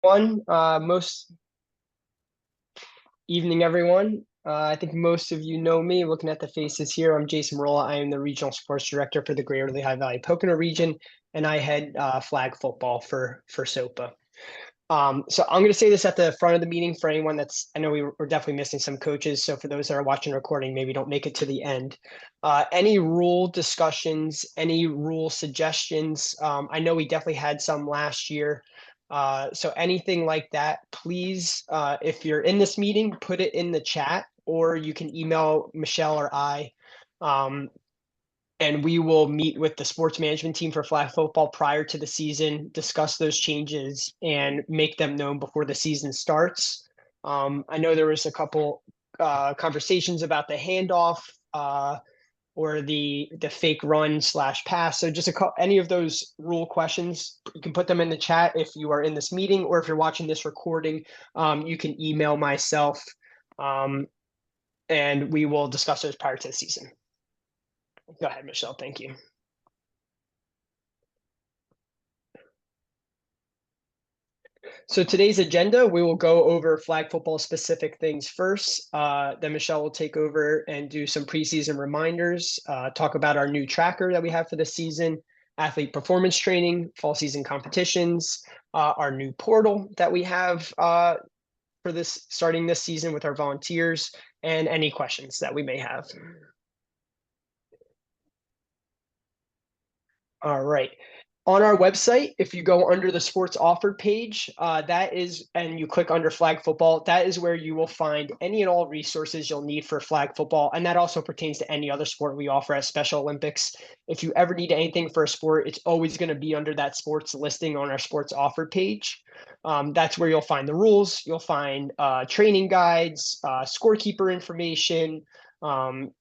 Most evening, everyone. I think most of you know me. Looking at the faces here, I'm Jason Marola. I am the regional sports director for the Greater Lehigh Valley Pocono region, and I head flag football for SOPA. So I'm going to say this at the front of the meeting for anyone I know we're definitely missing some coaches. So for those that are watching the recording, maybe don't make it to the end. Any rule discussions, any rule suggestions? I know we definitely had some last year. So anything like that, please, if you're in this meeting, put it in the chat, or you can email Michelle or I. And we will meet with the sports management team for flag football prior to the season, discuss those changes, and make them known before the season starts. I know there was a couple conversations about the handoff or the fake run / pass. So just any of those rule questions, you can put them in the chat if you are in this meeting, or if you're watching this recording, you can email myself, and we will discuss those prior to the season. Go ahead, Michelle. Thank you. So today's agenda, we will go over flag football specific things first. Then Michelle will take over and do some preseason reminders, talk about our new tracker that we have for the season, athlete performance training, fall season competitions, our new portal that we have for starting this season with our volunteers, and any questions that we may have. All right. On our website, if you go under the sports offered page, and you click under flag football, that is where you will find any and all resources you'll need for flag football. And that also pertains to any other sport we offer at Special Olympics. If you ever need anything for a sport, it's always going to be under that sports listing on our sports offered page. That's where you'll find the rules. You'll find training guides, scorekeeper information,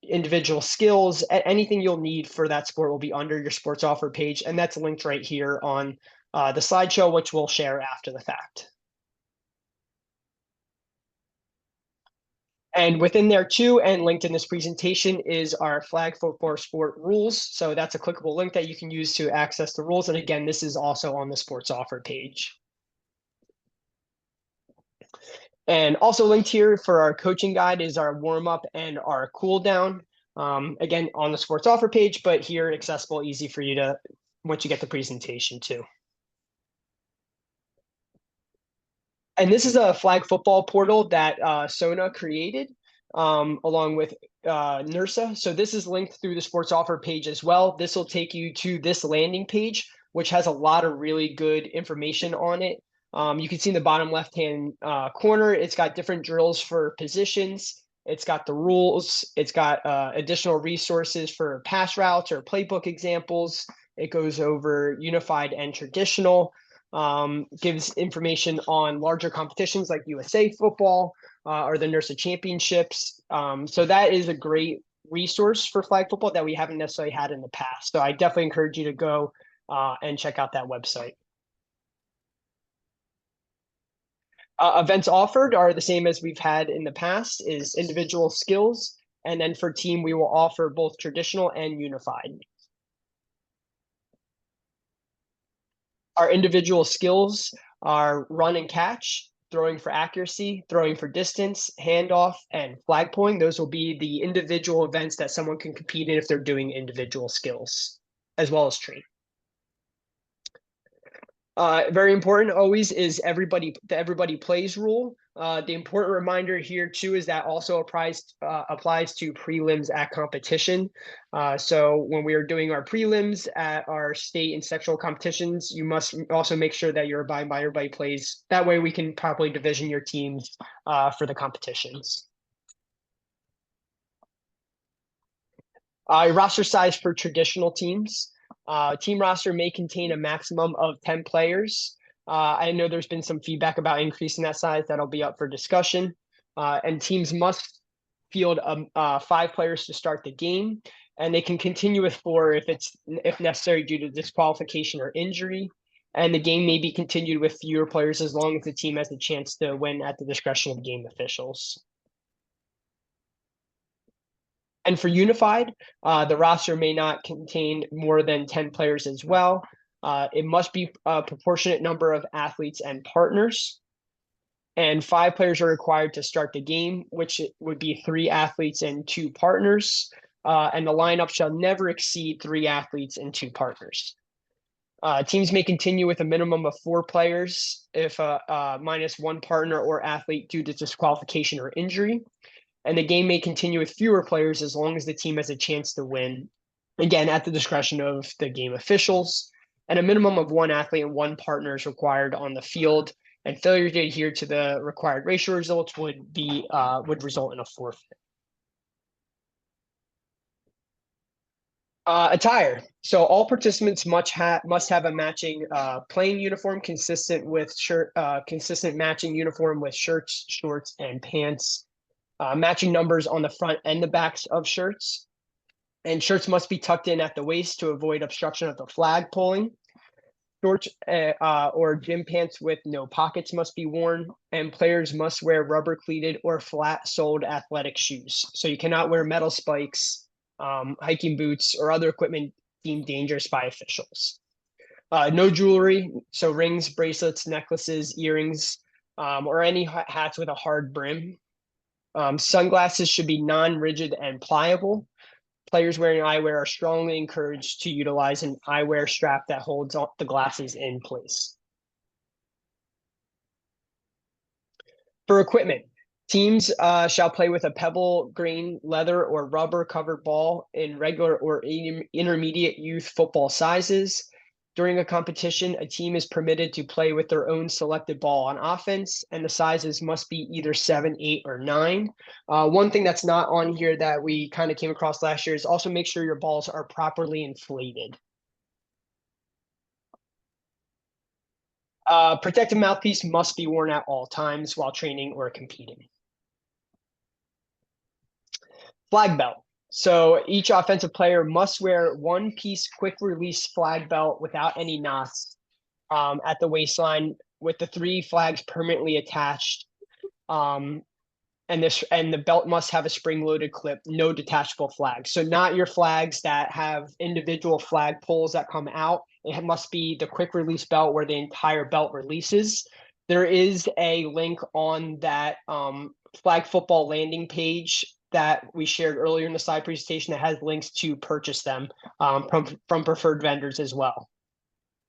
individual skills, anything you'll need for that sport will be under your sports offer page. And that's linked right here on the slideshow, which we'll share after the fact. And within there too, and linked in this presentation, is our flag football sport rules. So that's a clickable link that you can use to access the rules. And again, this is also on the sports offer page. And also linked here for our coaching guide is our warm-up and our cool down. Again, on the sports offer page, but here accessible, easy for you to, once you get the presentation too. And this is a flag football portal that SONA created along with NERSA. So this is linked through the sports offer page as well. This will take you to this landing page, which has a lot of really good information on it. You can see in the bottom left-hand corner, it's got different drills for positions. It's got the rules. It's got additional resources for pass routes or playbook examples. It goes over unified and traditional, gives information on larger competitions like USA football or the NERSA championships. So that is a great resource for flag football that we haven't necessarily had in the past. So I definitely encourage you to go and check out that website. Events offered are the same as we've had in the past, is individual skills. And then for team, we will offer both traditional and unified. Our individual skills are run and catch, throwing for accuracy, throwing for distance, handoff, and flag pulling. Those will be the individual events that someone can compete in if they're doing individual skills, as well as train. Very important always is the everybody plays rule. The important reminder here too is that also applies to prelims at competition. So when we are doing our prelims at our state and sectional competitions, you must also make sure that you're abiding by everybody plays. That way we can properly division your teams for the competitions. Roster size for traditional teams. Team roster may contain a maximum of 10 players. I know there's been some feedback about increasing that size. That'll be up for discussion. And teams must field 5 players to start the game, and they can continue with 4 if necessary due to disqualification or injury. And the game may be continued with fewer players as long as the team has the chance to win at the discretion of game officials. And for unified, the roster may not contain more than 10 players as well. It must be a proportionate number of athletes and partners. And 5 players are required to start the game, which would be 3 athletes and 2 partners. And the lineup shall never exceed 3 athletes and 2 partners. Teams may continue with a minimum of 4 players if minus 1 partner or athlete due to disqualification or injury. And the game may continue with fewer players as long as the team has a chance to win, again, at the discretion of the game officials. And a minimum of 1 athlete and 1 partner is required on the field. And failure to adhere to the required ratio results would result in a forfeit. Attire. So all participants must have a matching playing uniform consistent matching uniform with shirts, shorts, and pants. Matching numbers on the front and the backs of shirts. And shirts must be tucked in at the waist to avoid obstruction of the flag pulling. Shorts or gym pants with no pockets must be worn, and players must wear rubber cleated or flat-soled athletic shoes. So you cannot wear metal spikes, hiking boots, or other equipment deemed dangerous by officials. No jewelry, so rings, bracelets, necklaces, earrings, or any hats with a hard brim. Sunglasses should be non-rigid and pliable. Players wearing eyewear are strongly encouraged to utilize an eyewear strap that holds the glasses in place. For equipment, teams shall play with a pebble, grain, leather, or rubber covered ball in regular or intermediate youth football sizes. During a competition, a team is permitted to play with their own selected ball on offense, and the sizes must be either 7, 8, or 9. One thing that's not on here that we kind of came across last year is also make sure your balls are properly inflated. Protective mouthpiece must be worn at all times while training or competing. Flag belt. So each offensive player must wear 1-piece quick release flag belt without any knots at the waistline with the 3 flags permanently attached. And the belt must have a spring-loaded clip, no detachable flags. So not your flags that have individual flag pulls that come out. It must be the quick release belt where the entire belt releases. There is a link on that flag football landing page that we shared earlier in the slide presentation that has links to purchase them from preferred vendors as well.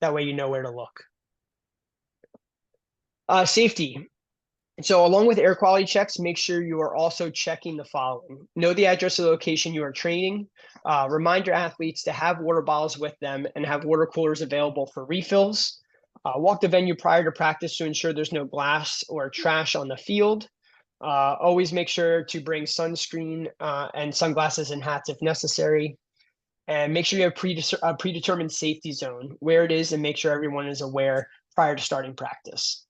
That way you know where to look. Safety. So along with air quality checks, make sure you are also checking the following. Know the address of the location you are training. Remind your athletes to have water bottles with them and have water coolers available for refills. Walk the venue prior to practice to ensure there's no glass or trash on the field. Always make sure to bring sunscreen and sunglasses and hats if necessary. And make sure you have a predetermined safety zone, where it is, and make sure everyone is aware prior to starting practice.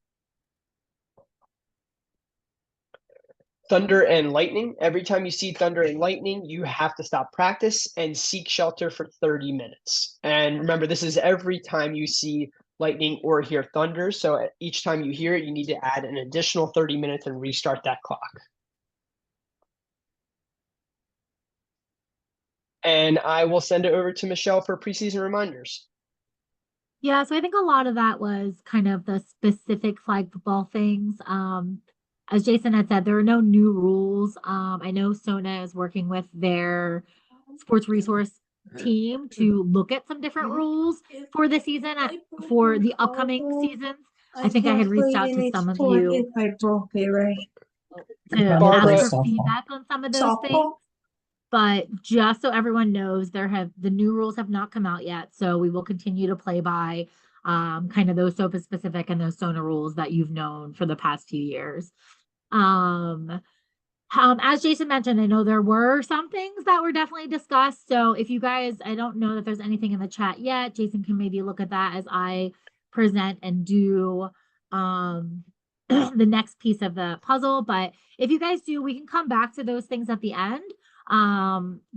Thunder and lightning. Every time you see thunder and lightning, you have to stop practice and seek shelter for 30 minutes. And remember, this is every time you see lightning or hear thunder. So each time you hear it, you need to add an additional 30 minutes and restart that clock. And I will send it over to Michelle for preseason reminders. Yeah, so I think a lot of that was kind of the specific flag football things. As Jason had said, there are no new rules. I know Sona is working with their sports resource team to look at some different rules for the season, for the upcoming seasons. I think I had reached out to some of you to ask for feedback on some of those things. But just so everyone knows, the new rules have not come out yet. So we will continue to play by kind of those SOFA specific and those SONA rules that you've known for the past few years. As Jason mentioned, I know there were some things that were definitely discussed. So if you guys, I don't know that there's anything in the chat yet. Jason can maybe look at that as I present and do the next piece of the puzzle. But if you guys do, we can come back to those things at the end.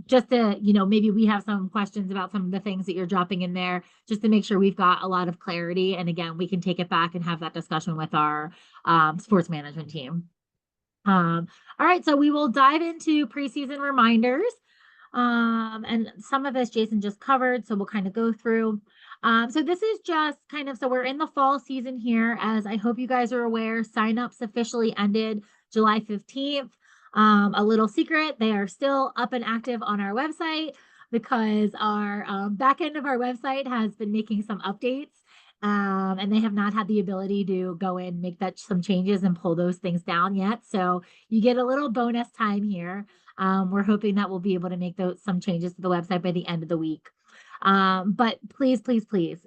Just to, maybe we have some questions about some of the things that you're dropping in there, just to make sure we've got a lot of clarity. And again, we can take it back and have that discussion with our sports management team. All right, so we will dive into preseason reminders. And some of this Jason just covered, so we'll kind of go through. So this is just kind of, so we're in the fall season here. As I hope you guys are aware, signups officially ended July 15th. A little secret, they are still up and active on our website because our back end of our website has been making some updates. And they have not had the ability to go in, make that some changes and pull those things down yet. So you get a little bonus time here. We're hoping that we'll be able to make those some changes to the website by the end of the week. But please, please, please,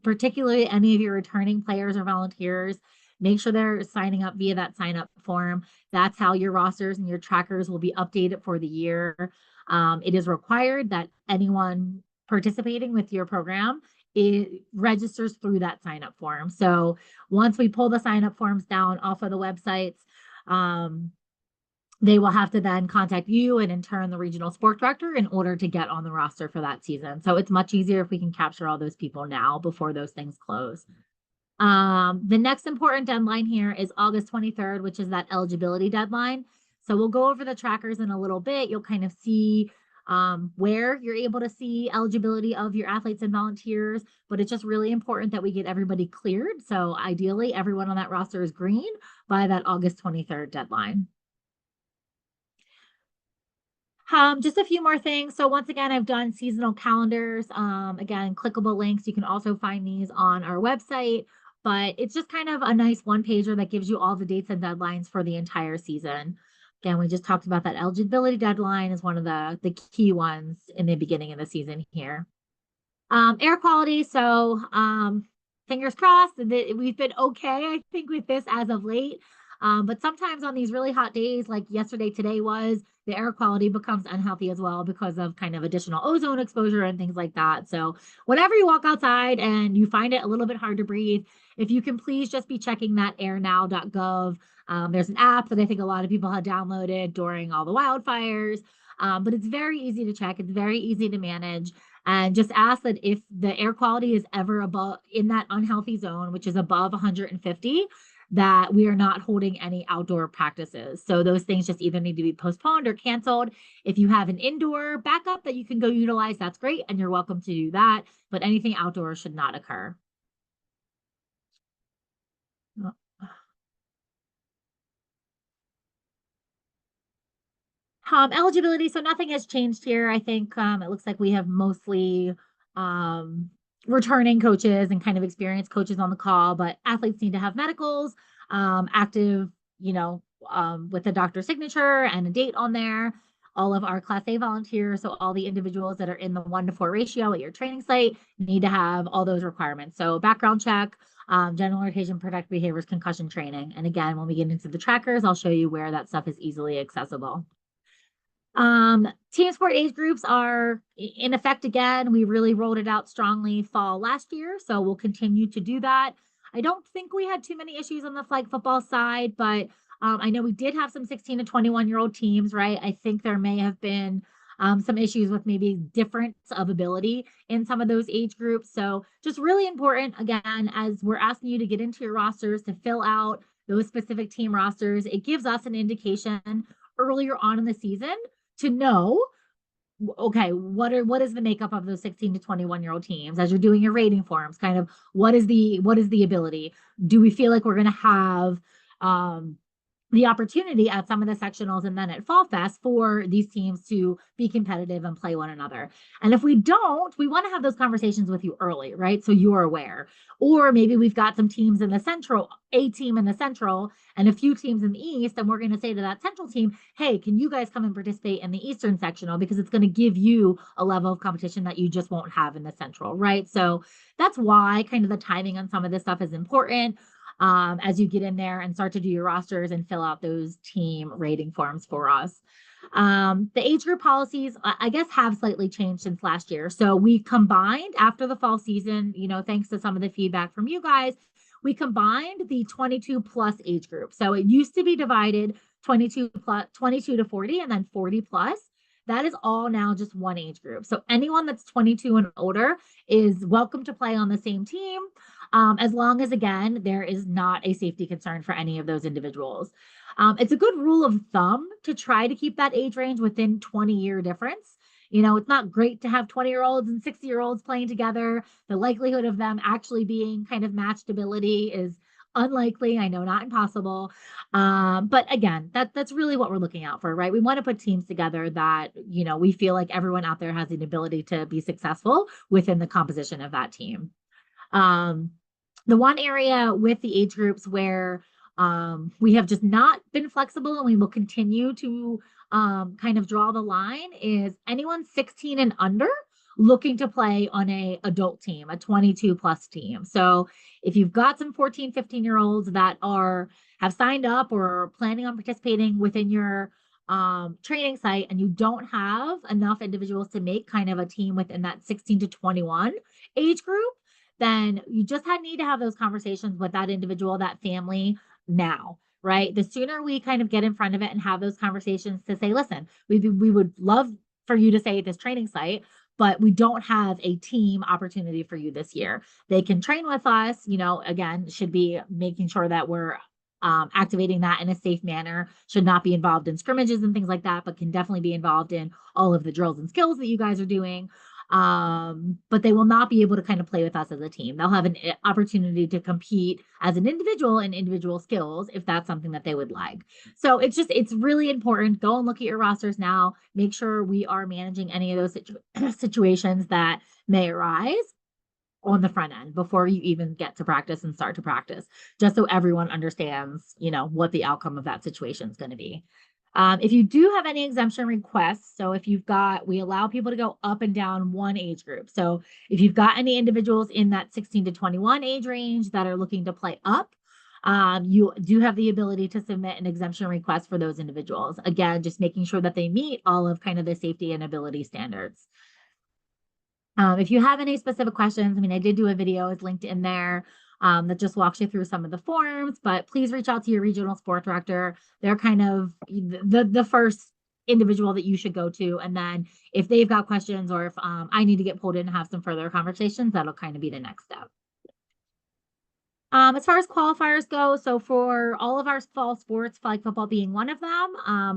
particularly any of your returning players or volunteers, make sure they're signing up via that sign up form. That's how your rosters and your trackers will be updated for the year. It is required that anyone participating with your program, it registers through that sign up form. So once we pull the sign up forms down off of the websites, um, they will have to then contact you and in turn the regional sport director in order to get on the roster for that season. So it's much easier if we can capture all those people now before those things close. The next important deadline here is August 23rd, which is that eligibility deadline. So we'll go over the trackers in a little bit. You'll kind of see where you're able to see eligibility of your athletes and volunteers, but it's just really important that we get everybody cleared. So ideally, everyone on that roster is green by that August 23rd deadline. Just a few more things. So once again, I've done seasonal calendars. Again, clickable links. You can also find these on our website, but it's just kind of a nice one pager that gives you all the dates and deadlines for the entire season. Again, we just talked about that eligibility deadline is one of the key ones in the beginning of the season here. Air quality. So fingers crossed that we've been okay, I think, with this as of late. But sometimes on these really hot days, like yesterday, today was, the air quality becomes unhealthy as well because of kind of additional ozone exposure and things like that. So whenever you walk outside and you find it a little bit hard to breathe, if you can please just be checking that airnow.gov. There's an app that I think a lot of people had downloaded during all the wildfires. But it's very easy to check. It's very easy to manage. And just ask that if the air quality is ever above in that unhealthy zone, which is above 150, that we are not holding any outdoor practices. So those things just either need to be postponed or canceled. If you have an indoor backup that you can go utilize, that's great. And you're welcome to do that. But anything outdoors should not occur. Eligibility, so nothing has changed here. I think it looks like we have mostly um, returning coaches and kind of experienced coaches on the call, but athletes need to have medicals, active, with a doctor's signature and a date on there. All of our Class A volunteers, so all the individuals that are in the 1-to-4 ratio at your training site, need to have all those requirements. So background check, general education, protect behaviors, concussion training. And again, when we get into the trackers, I'll show you where that stuff is easily accessible. Team sport age groups are in effect again. We really rolled it out strongly fall last year, so we'll continue to do that. I don't think we had too many issues on the flag football side, but I know we did have some 16 to 21-year-old teams, right? I think there may have been some issues with maybe difference of ability in some of those age groups. So just really important, again, as we're asking you to get into your rosters, to fill out those specific team rosters, it gives us an indication earlier on in the season to know, okay, what is the makeup of those 16 to 21-year-old teams as you're doing your rating forms? Kind of what is the ability? Do we feel like we're going to have the opportunity at some of the sectionals and then at Fall Fest for these teams to be competitive and play one another? And if we don't, we want to have those conversations with you early, right? So you're aware. Or maybe we've got some teams in the central, a team in the central and a few teams in the east, and we're going to say to that central team, hey, can you guys come and participate in the eastern sectional, because it's going to give you a level of competition that you just won't have in the central, right? So that's why kind of the timing on some of this stuff is important. As you get in there and start to do your rosters and fill out those team rating forms for us. The age group policies, I guess, have slightly changed since last year. So we combined after the fall season, thanks to some of the feedback from you guys, we combined the 22 plus age group. So it used to be divided 22 to 40 and then 40 plus. That is all now just one age group. So anyone that's 22 and older is welcome to play on the same team, as long as, again, there is not a safety concern for any of those individuals. It's a good rule of thumb to try to keep that age range within 20-year difference. It's not great to have 20-year-olds and 60-year-olds playing together. The likelihood of them actually being kind of matched ability is unlikely. I know, not impossible. But again, that's really what we're looking out for, right? We want to put teams together that, we feel like everyone out there has the ability to be successful within the composition of that team. Um, the one area with the age groups where we have just not been flexible and we will continue to kind of draw the line is anyone 16 and under looking to play on a adult team, a 22 plus team. So if you've got some 14, 15-year-olds that have signed up or planning on participating within your training site and you don't have enough individuals to make kind of a team within that 16 to 21 age group, then you just need to have those conversations with that individual, that family now, right? The sooner we kind of get in front of it and have those conversations to say, listen, we would love for you to stay at this training site, but we don't have a team opportunity for you this year. They can train with us, again, should be making sure that we're activating that in a safe manner, should not be involved in scrimmages and things like that, but can definitely be involved in all of the drills and skills that you guys are doing. But they will not be able to kind of play with us as a team. They'll have an opportunity to compete as an individual in individual skills if that's something that they would like. So it's really important. Go and look at your rosters now. Make sure we are managing any of those situations that may arise on the front end before you even get to practice and start to practice, just so everyone understands, what the outcome of that situation is going to be. If you do have any exemption requests, so if we allow people to go up and down one age group. So if you've got any individuals in that 16 to 21 age range that are looking to play up, you do have the ability to submit an exemption request for those individuals. Again, just making sure that they meet all of kind of the safety and ability standards. If you have any specific questions, I did do a video, it's linked in there, that just walks you through some of the forms, but please reach out to your regional sport director. They're kind of the first individual that you should go to. And then if they've got questions or if I need to get pulled in and have some further conversations, that'll kind of be the next step. As far as qualifiers go, so for all of our fall sports, flag football being one of them,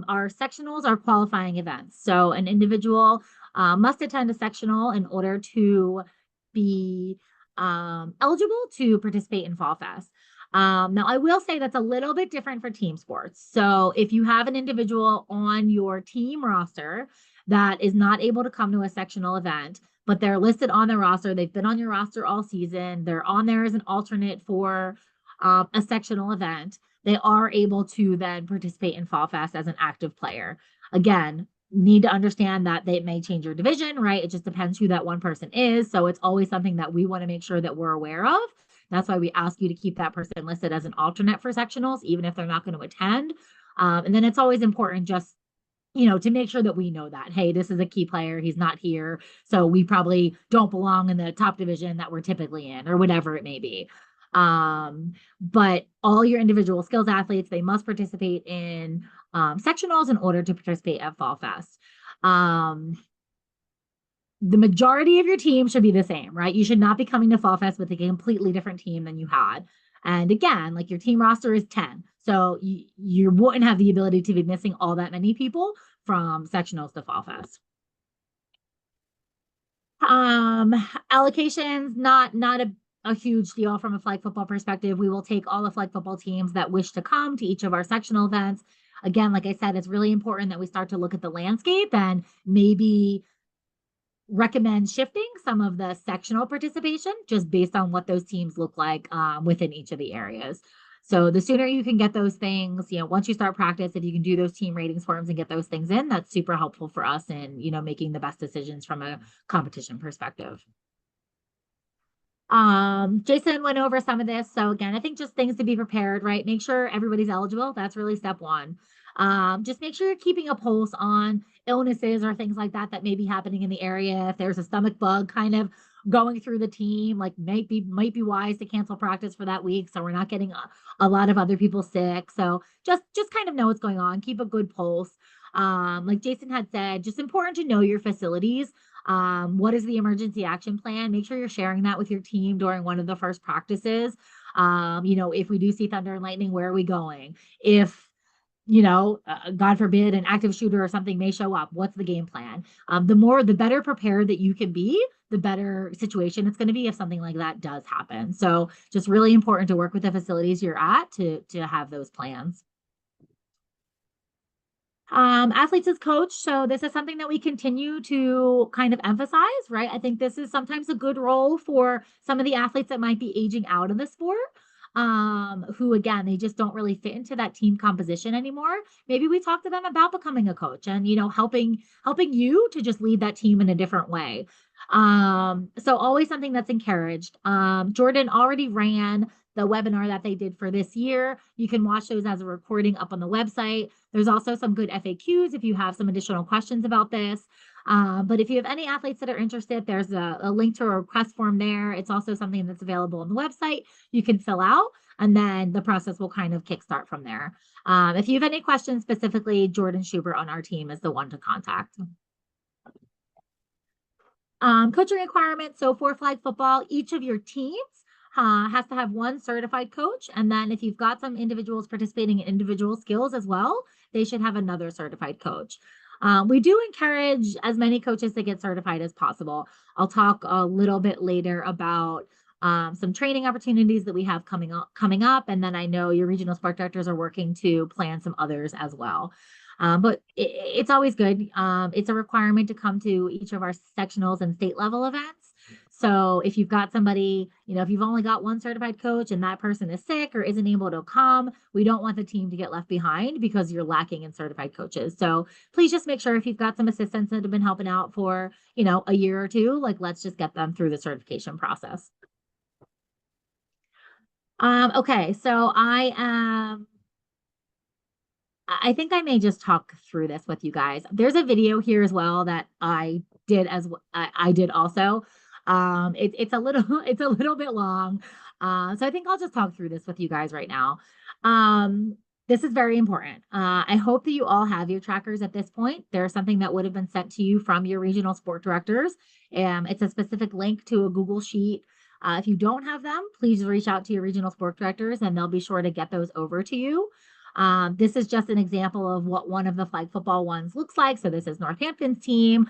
our sectionals are qualifying events. So an individual must attend a sectional in order to be eligible to participate in Fall Fest. Now, I will say that's a little bit different for team sports. So if you have an individual on your team roster that is not able to come to a sectional event, but they're listed on the roster. They've been on your roster all season. They're on there as an alternate for a sectional event. They are able to then participate in Fall Fest as an active player. Again, need to understand that they may change your division, right? It just depends who that one person is. So it's always something that we want to make sure that we're aware of. That's why we ask you to keep that person listed as an alternate for sectionals, even if they're not going to attend. And then it's always important just to make sure that we know that, hey, this is a key player. He's not here. So we probably don't belong in the top division that we're typically in or whatever it may be. But all your individual skills athletes, they must participate in sectionals in order to participate at Fall Fest. The majority of your team should be the same, right? You should not be coming to Fall Fest with a completely different team than you had. And again, like your team roster is 10. So you wouldn't have the ability to be missing all that many people from sectionals to Fall Fest. Allocations, not a huge deal from a flag football perspective. We will take all the flag football teams that wish to come to each of our sectional events. Again, like I said, it's really important that we start to look at the landscape and maybe recommend shifting some of the sectional participation just based on what those teams look like within each of the areas. So the sooner you can get those things, once you start practice, if you can do those team ratings forms and get those things in, that's super helpful for us in, making the best decisions from a competition perspective. Jason went over some of this. So again, I think just things to be prepared, right? Make sure everybody's eligible. That's really step one. Just make sure you're keeping a pulse on illnesses or things like that may be happening in the area. If there's a stomach bug kind of going through the team, like might be wise to cancel practice for that week, so we're not getting a lot of other people sick. So just kind of know what's going on. Keep a good pulse. Like Jason had said, just important to know your facilities. What is the emergency action plan? Make sure you're sharing that with your team during one of the first practices. If we do see thunder and lightning, where are we going? If God forbid, an active shooter or something may show up. What's the game plan? The better prepared that you can be, the better situation it's going to be if something like that does happen. So just really important to work with the facilities you're at to have those plans. Athletes as coach. So this is something that we continue to kind of emphasize, right? I think this is sometimes a good role for some of the athletes that might be aging out of the sport. Who again, they just don't really fit into that team composition anymore. Maybe we talk to them about becoming a coach and helping you to just lead that team in a different way. So always something that's encouraged. Jordan already ran the webinar that they did for this year. You can watch those as a recording up on the website. There's also some good FAQs if you have some additional questions about this. But if you have any athletes that are interested, there's a link to a request form there. It's also something that's available on the website. You can fill out, and then the process will kind of kickstart from there. If you have any questions specifically, Jordan Schubert on our team is the one to contact. Coaching requirements. So for flag football, each of your teams has to have one certified coach. And then if you've got some individuals participating in individual skills as well, they should have another certified coach. We do encourage as many coaches to get certified as possible. I'll talk a little bit later about some training opportunities that we have coming up. And then I know your regional sport directors are working to plan some others as well. But it's always good. It's a requirement to come to each of our sectionals and state level events. So if you've got somebody, if you've only got one certified coach and that person is sick or isn't able to come, we don't want the team to get left behind because you're lacking in certified coaches. So please just make sure if you've got some assistants that have been helping out for, a year or two, like let's just get them through the certification process. Okay, so I think I may just talk through this with you guys. There's a video here as well that I did I did also. It's a little it's a little bit long. So I think I'll just talk through this with you guys right now. This is very important. I hope that you all have your trackers at this point. There's something that would have been sent to you from your regional sport directors. It's a specific link to a Google Sheet. If you don't have them, please reach out to your regional sport directors and they'll be sure to get those over to you. This is just an example of what one of the flag football ones looks like. So this is Northampton's team.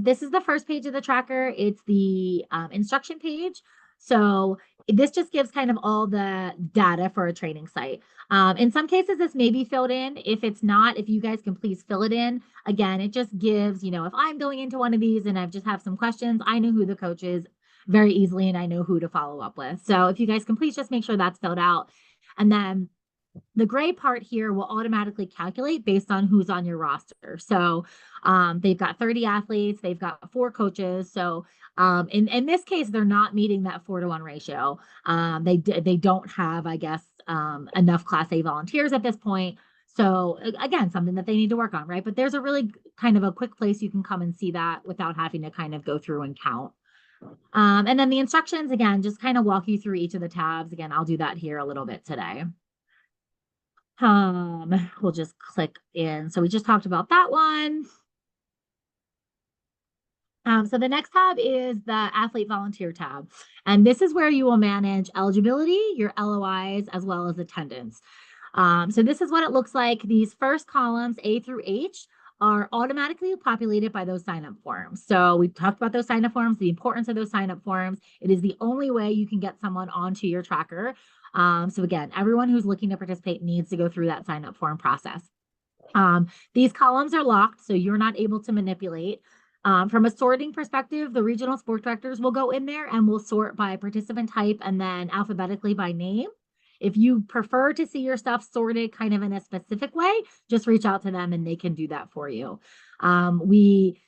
This is the first page of the tracker. It's the instruction page. So this just gives kind of all the data for a training site. In some cases, this may be filled in. If it's not, if you guys can please fill it in. Again, it just gives, if I'm going into one of these and I just have some questions, I know who the coach is very easily and I know who to follow up with. So if you guys can please just make sure that's filled out. And then the gray part here will automatically calculate based on who's on your roster. So they've got 30 athletes, they've got 4 coaches. So in this case, they're not meeting that 4-to-1 ratio. They don't have, I guess, enough Class A volunteers at this point. So again, something that they need to work on, right? But there's a really kind of a quick place you can come and see that without having to kind of go through and count. And then the instructions, again, just kind of walk you through each of the tabs. Again, I'll do that here a little bit today. We'll just click in. So we just talked about that one. So the next tab is the athlete volunteer tab. And this is where you will manage eligibility, your LOIs, as well as attendance. So this is what it looks like. These first columns, A through H, are automatically populated by those sign-up forms. So we talked about those sign-up forms, the importance of those sign-up forms. It is the only way you can get someone onto your tracker. So again, everyone who's looking to participate needs to go through that sign-up form process. These columns are locked, so you're not able to manipulate. From a sorting perspective, the regional sport directors will go in there and will sort by participant type and then alphabetically by name. If you prefer to see your stuff sorted kind of in a specific way, just reach out to them and they can do that for you. We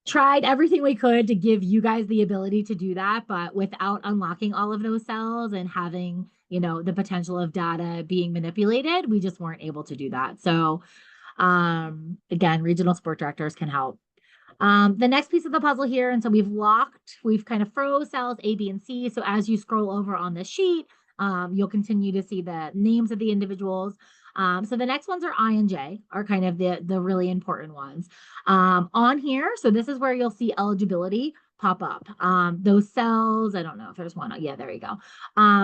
tried everything we could to give you guys the ability to do that, but without unlocking all of those cells and having, the potential of data being manipulated, we just weren't able to do that. So again, regional sport directors can help. The next piece of the puzzle here, and so we've kind of froze cells A, B, and C. So as you scroll over on the sheet, you'll continue to see the names of the individuals. So the next ones are I and J are kind of the really important ones. On here, so this is where you'll see eligibility pop up. Those cells, I don't know if there's one. Yeah, there you go.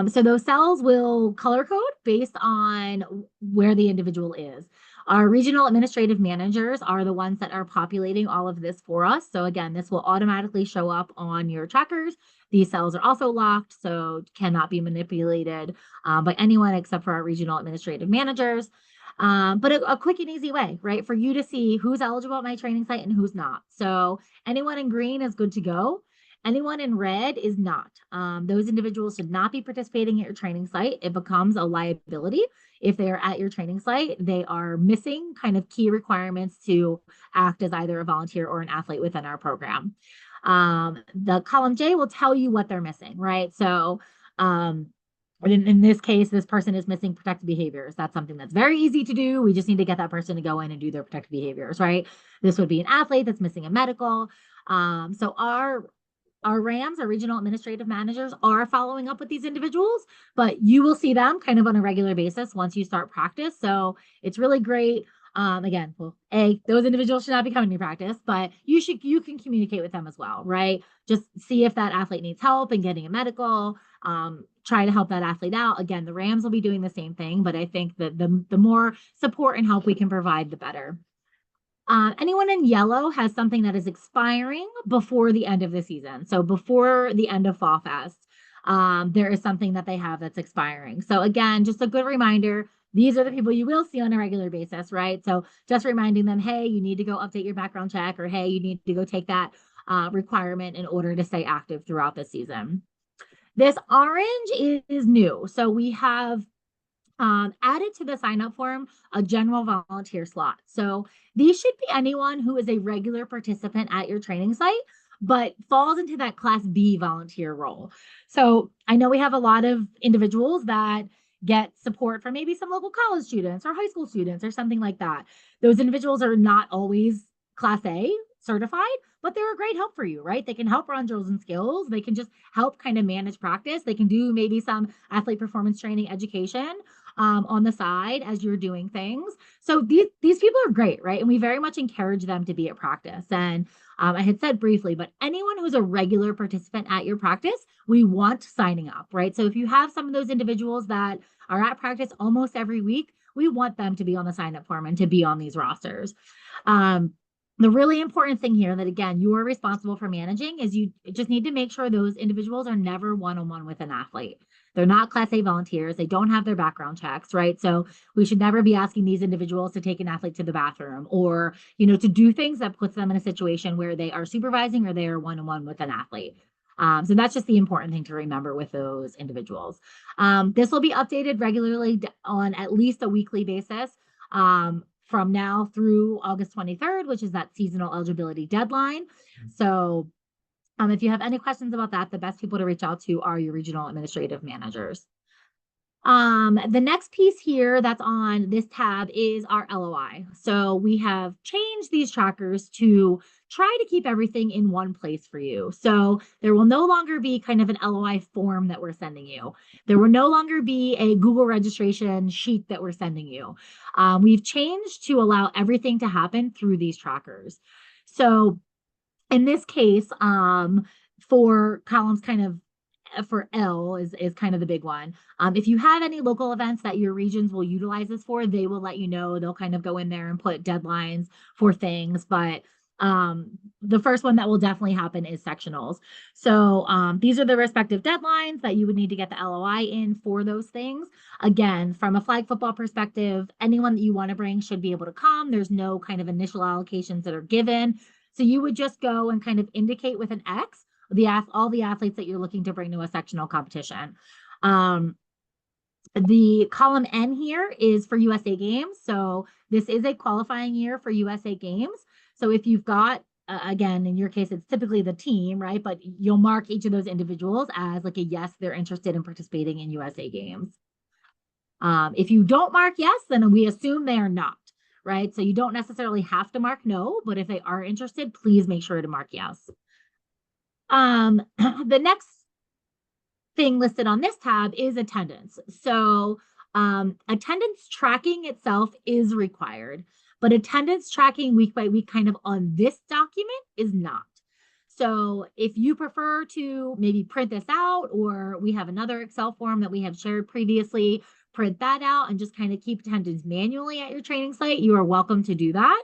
So those cells will color code based on where the individual is. Our regional administrative managers are the ones that are populating all of this for us. So again, this will automatically show up on your trackers. These cells are also locked, so cannot be manipulated by anyone except for our regional administrative managers. But a quick and easy way, right, for you to see who's eligible at my training site and who's not. So anyone in green is good to go. Anyone in red is not. Those individuals should not be participating at your training site. It becomes a liability if they are at your training site. They are missing kind of key requirements to act as either a volunteer or an athlete within our program. The column J will tell you what they're missing, right? So in this case, this person is missing protective behaviors. That's something that's very easy to do. We just need to get that person to go in and do their protective behaviors, right? This would be an athlete that's missing a medical. So our RAMs, our regional administrative managers, are following up with these individuals, but you will see them kind of on a regular basis once you start practice. So it's really great. Again, well, those individuals should not be coming to practice, but you can communicate with them as well, right? Just see if that athlete needs help in getting a medical. Try to help that athlete out. Again, the Rams will be doing the same thing, but I think that the more support and help we can provide, the better. Anyone in yellow has something that is expiring before the end of the season. So before the end of Fall Fest, there is something that they have that's expiring. So again, just a good reminder, these are the people you will see on a regular basis, right? So just reminding them, hey, you need to go update your background check, or hey, you need to go take that requirement in order to stay active throughout the season. This orange is new. So we have added to the sign up form a general volunteer slot. So these should be anyone who is a regular participant at your training site, but falls into that class B volunteer role. So I know we have a lot of individuals that get support from maybe some local college students or high school students or something like that. Those individuals are not always class A certified, but they're a great help for you, right? They can help run drills and skills. They can just help kind of manage practice. They can do maybe some athlete performance training education on the side as you're doing things. So these people are great, right? And we very much encourage them to be at practice. And I had said briefly, but anyone who's a regular participant at your practice, we want signing up, right? So if you have some of those individuals that are at practice almost every week, we want them to be on the sign up form and to be on these rosters. The really important thing here that, again, you are responsible for managing is you just need to make sure those individuals are never one-on-one with an athlete. They're not class A volunteers. They don't have their background checks, right? So we should never be asking these individuals to take an athlete to the bathroom or, to do things that puts them in a situation where they are supervising or they are one-on-one with an athlete. So that's just the important thing to remember with those individuals. This will be updated regularly on at least a weekly basis. From now through August 23rd, which is that seasonal eligibility deadline. So if you have any questions about that, the best people to reach out to are your regional administrative managers. The next piece here that's on this tab is our LOI. So we have changed these trackers to try to keep everything in one place for you. So there will no longer be kind of an LOI form that we're sending you. There will no longer be a Google registration sheet that we're sending you. We've changed to allow everything to happen through these trackers. So in this case, for columns kind of for L is kind of the big one. If you have any local events that your regions will utilize this for, they will let you know. They'll kind of go in there and put deadlines for things. But the first one that will definitely happen is sectionals. So these are the respective deadlines that you would need to get the LOI in for those things. Again, from a flag football perspective, anyone that you want to bring should be able to come. There's no kind of initial allocations that are given. So you would just go and kind of indicate with an X all the athletes that you're looking to bring to a sectional competition. The column N here is for USA Games. So this is a qualifying year for USA Games. So if you've got, again, in your case, it's typically the team, right? But you'll mark each of those individuals as like a yes, they're interested in participating in USA Games. If you don't mark yes, then we assume they are not, right? So you don't necessarily have to mark no, but if they are interested, please make sure to mark yes. The next thing listed on this tab is attendance. So attendance tracking itself is required, but attendance tracking week by week kind of on this document is not. So if you prefer to maybe print this out, or we have another Excel form that we have shared previously, print that out and just kind of keep attendance manually at your training site, you are welcome to do that.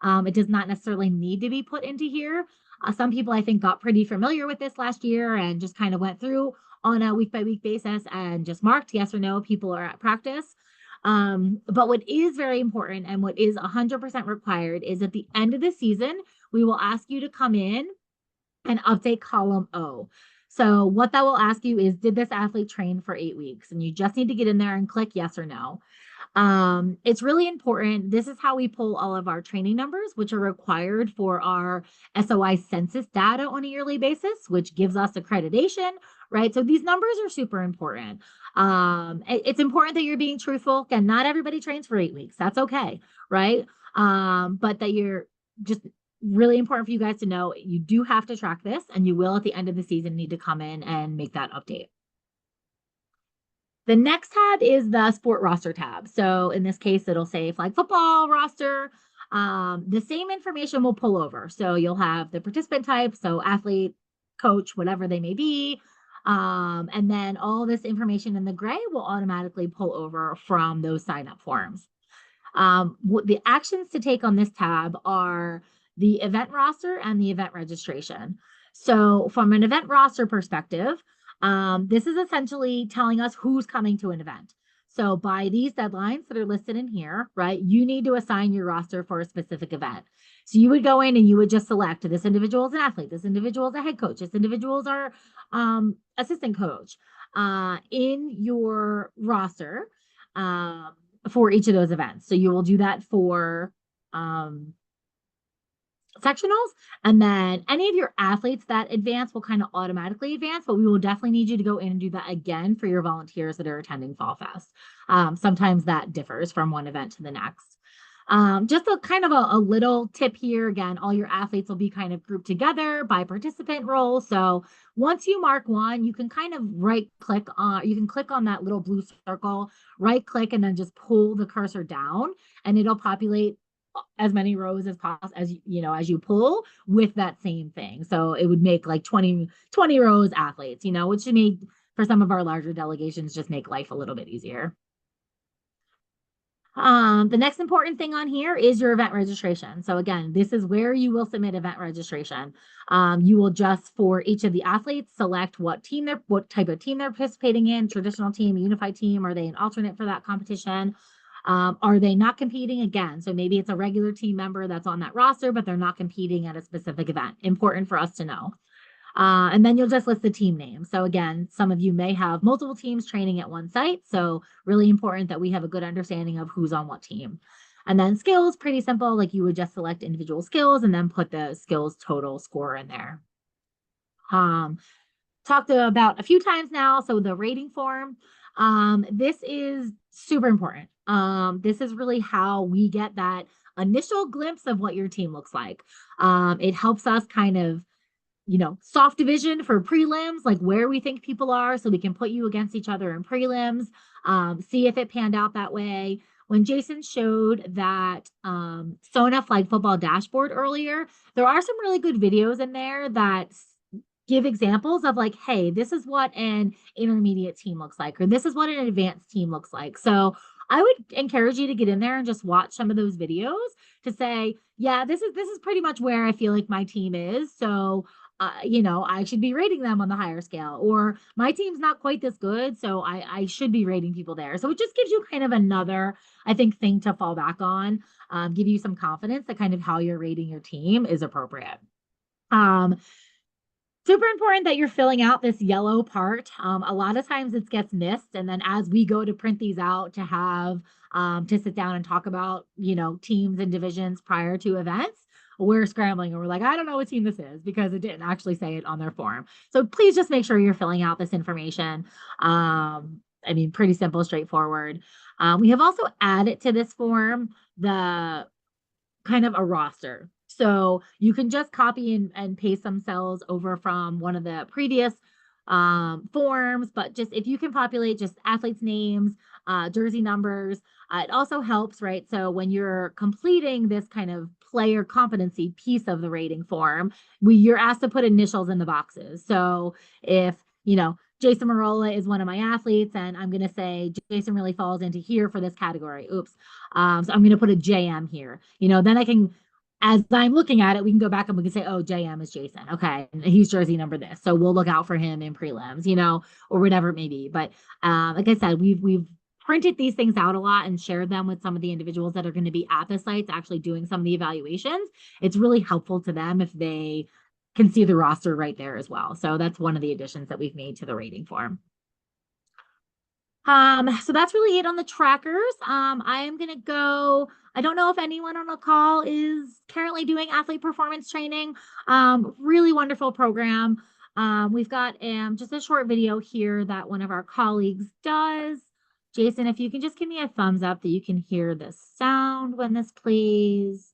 It does not necessarily need to be put into here. Some people, I think, got pretty familiar with this last year and just kind of went through on a week by week basis and just marked yes or no, people are at practice. But what is very important and what is 100% required is at the end of the season, we will ask you to come in and update column O. So what that will ask you is, did this athlete train for 8 weeks? And you just need to get in there and click yes or no. It's really important. This is how we pull all of our training numbers, which are required for our SOI census data on a yearly basis, which gives us accreditation, right? So these numbers are super important. It's important that you're being truthful. And not everybody trains for 8 weeks. That's okay, right? But that you're just really important for you guys to know you do have to track this, and you will at the end of the season need to come in and make that update. The next tab is the sport roster tab. So in this case, it'll say flag football roster. The same information will pull over. So you'll have the participant type, so athlete, coach, whatever they may be. And then all this information in the gray will automatically pull over from those sign up forms. The actions to take on this tab are the event roster and the event registration. So from an event roster perspective, this is essentially telling us who's coming to an event. So by these deadlines that are listed in here, right, you need to assign your roster for a specific event. So you would go in and you would just select this individual is an athlete, this individual is a head coach, this individual is our assistant coach in your roster for each of those events. So you will do that for sectionals, and then any of your athletes that advance will kind of automatically advance, but we will definitely need you to go in and do that again for your volunteers that are attending Fall Fest. Sometimes that differs from one event to the next. Just a kind of a little tip here. Again, all your athletes will be kind of grouped together by participant role. So once you mark one, you can kind of you can click on that little blue circle, right click, and then just pull the cursor down, and it'll populate as many rows as possible as as you pull with that same thing. So it would make like 20 rows athletes, which should make for some of our larger delegations just make life a little bit easier. The next important thing on here is your event registration. So again, this is where you will submit event registration. You will just, for each of the athletes, select what type of team they're participating in, traditional team, unified team, are they an alternate for that competition? Are they not competing again? So maybe it's a regular team member that's on that roster, but they're not competing at a specific event. Important for us to know. And then you'll just list the team name. So again, some of you may have multiple teams training at one site. So really important that we have a good understanding of who's on what team. And then skills, pretty simple. Like you would just select individual skills and then put the skills total score in there. Talked about a few times now. So the rating form, this is super important. This is really how we get that initial glimpse of what your team looks like. It helps us kind of, soft division for prelims, like where we think people are, so we can put you against each other in prelims, see if it panned out that way. When Jason showed that SONA flag football dashboard earlier, there are some really good videos in there that give examples of like, hey, this is what an intermediate team looks like, or this is what an advanced team looks like. So I would encourage you to get in there and just watch some of those videos to say, yeah, this is pretty much where I feel like my team is. So I should be rating them on the higher scale, or my team's not quite this good, so I should be rating people there. So it just gives you kind of another, I think, thing to fall back on, give you some confidence that kind of how you're rating your team is appropriate. Super important that you're filling out this yellow part. A lot of times it gets missed. And then as we go to print these out to have to sit down and talk about, teams and divisions prior to events, we're scrambling and we're like, I don't know what team this is because it didn't actually say it on their form. So please just make sure you're filling out this information. Pretty simple, straightforward. We have also added to this form the kind of a roster. So you can just copy and paste some cells over from one of the previous forms, but just if you can populate just athletes' names, jersey numbers, it also helps, right? So when you're completing this kind of player competency piece of the rating form, you're asked to put initials in the boxes. So if, Jason Marola is one of my athletes, and I'm going to say Jason really falls into here for this category. Oops. So I'm going to put a JM here. Then I can, as I'm looking at it, we can go back and we can say, oh, JM is Jason. Okay. And he's jersey number this. So we'll look out for him in prelims, or whatever it may be. But like I said, we've printed these things out a lot and shared them with some of the individuals that are going to be at the sites actually doing some of the evaluations. It's really helpful to them if they can see the roster right there as well. So that's one of the additions that we've made to the rating form. So that's really it on the trackers. I am gonna go. I don't know if anyone on the call is currently doing athlete performance training. Really wonderful program. We've got just a short video here that one of our colleagues does. Jason, if you can just give me a thumbs up that you can hear the sound when this plays,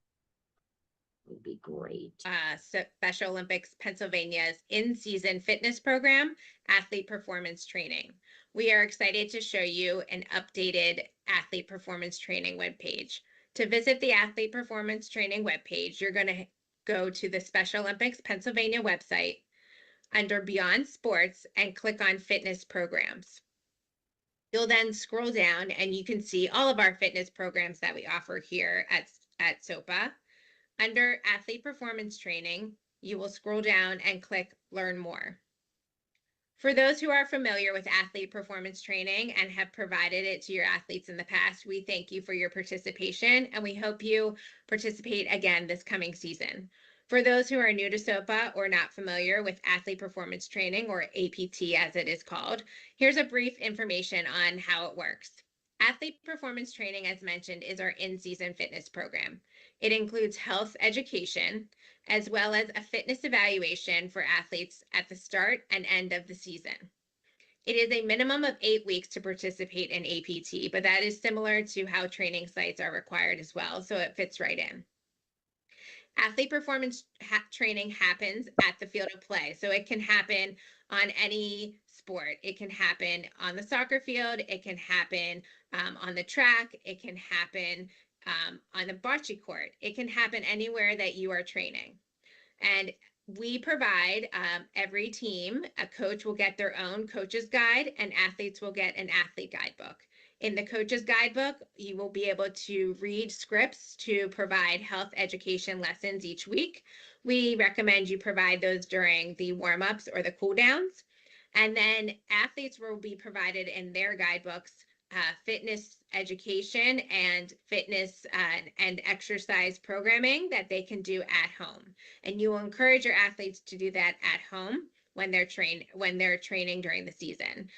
would be great. Special Olympics Pennsylvania's in-season fitness program, athlete performance training. We are excited to show you an updated athlete performance training webpage. To visit the athlete performance training webpage, you're going to go to the Special Olympics Pennsylvania website under Beyond Sports and click on Fitness Programs. You'll then scroll down and you can see all of our fitness programs that we offer here at SOPA. Under Athlete Performance Training, you will scroll down and click Learn More. For those who are familiar with athlete performance training and have provided it to your athletes in the past, we thank you for your participation and we hope you participate again this coming season. For those who are new to SOPA or not familiar with athlete performance training, or APT as it is called, here's a brief information on how it works. Athlete performance training, as mentioned, is our in-season fitness program. It includes health education, as well as a fitness evaluation for athletes at the start and end of the season. It is a minimum of 8 weeks to participate in APT, but that is similar to how training sites are required as well, so it fits right in. Athlete performance training happens at the field of play, so it can happen on any sport. It can happen on the soccer field, it can happen on the track, it can happen on the bocce court. It can happen anywhere that you are training. And we provide every team, a coach will get their own coach's guide and athletes will get an athlete guidebook. In the coach's guidebook, you will be able to read scripts to provide health education lessons each week. We recommend you provide those during the warm-ups or the cool downs. And then athletes will be provided in their guidebooks fitness education and fitness and exercise programming that they can do at home. And you will encourage your athletes to do that at home when they're training during the season.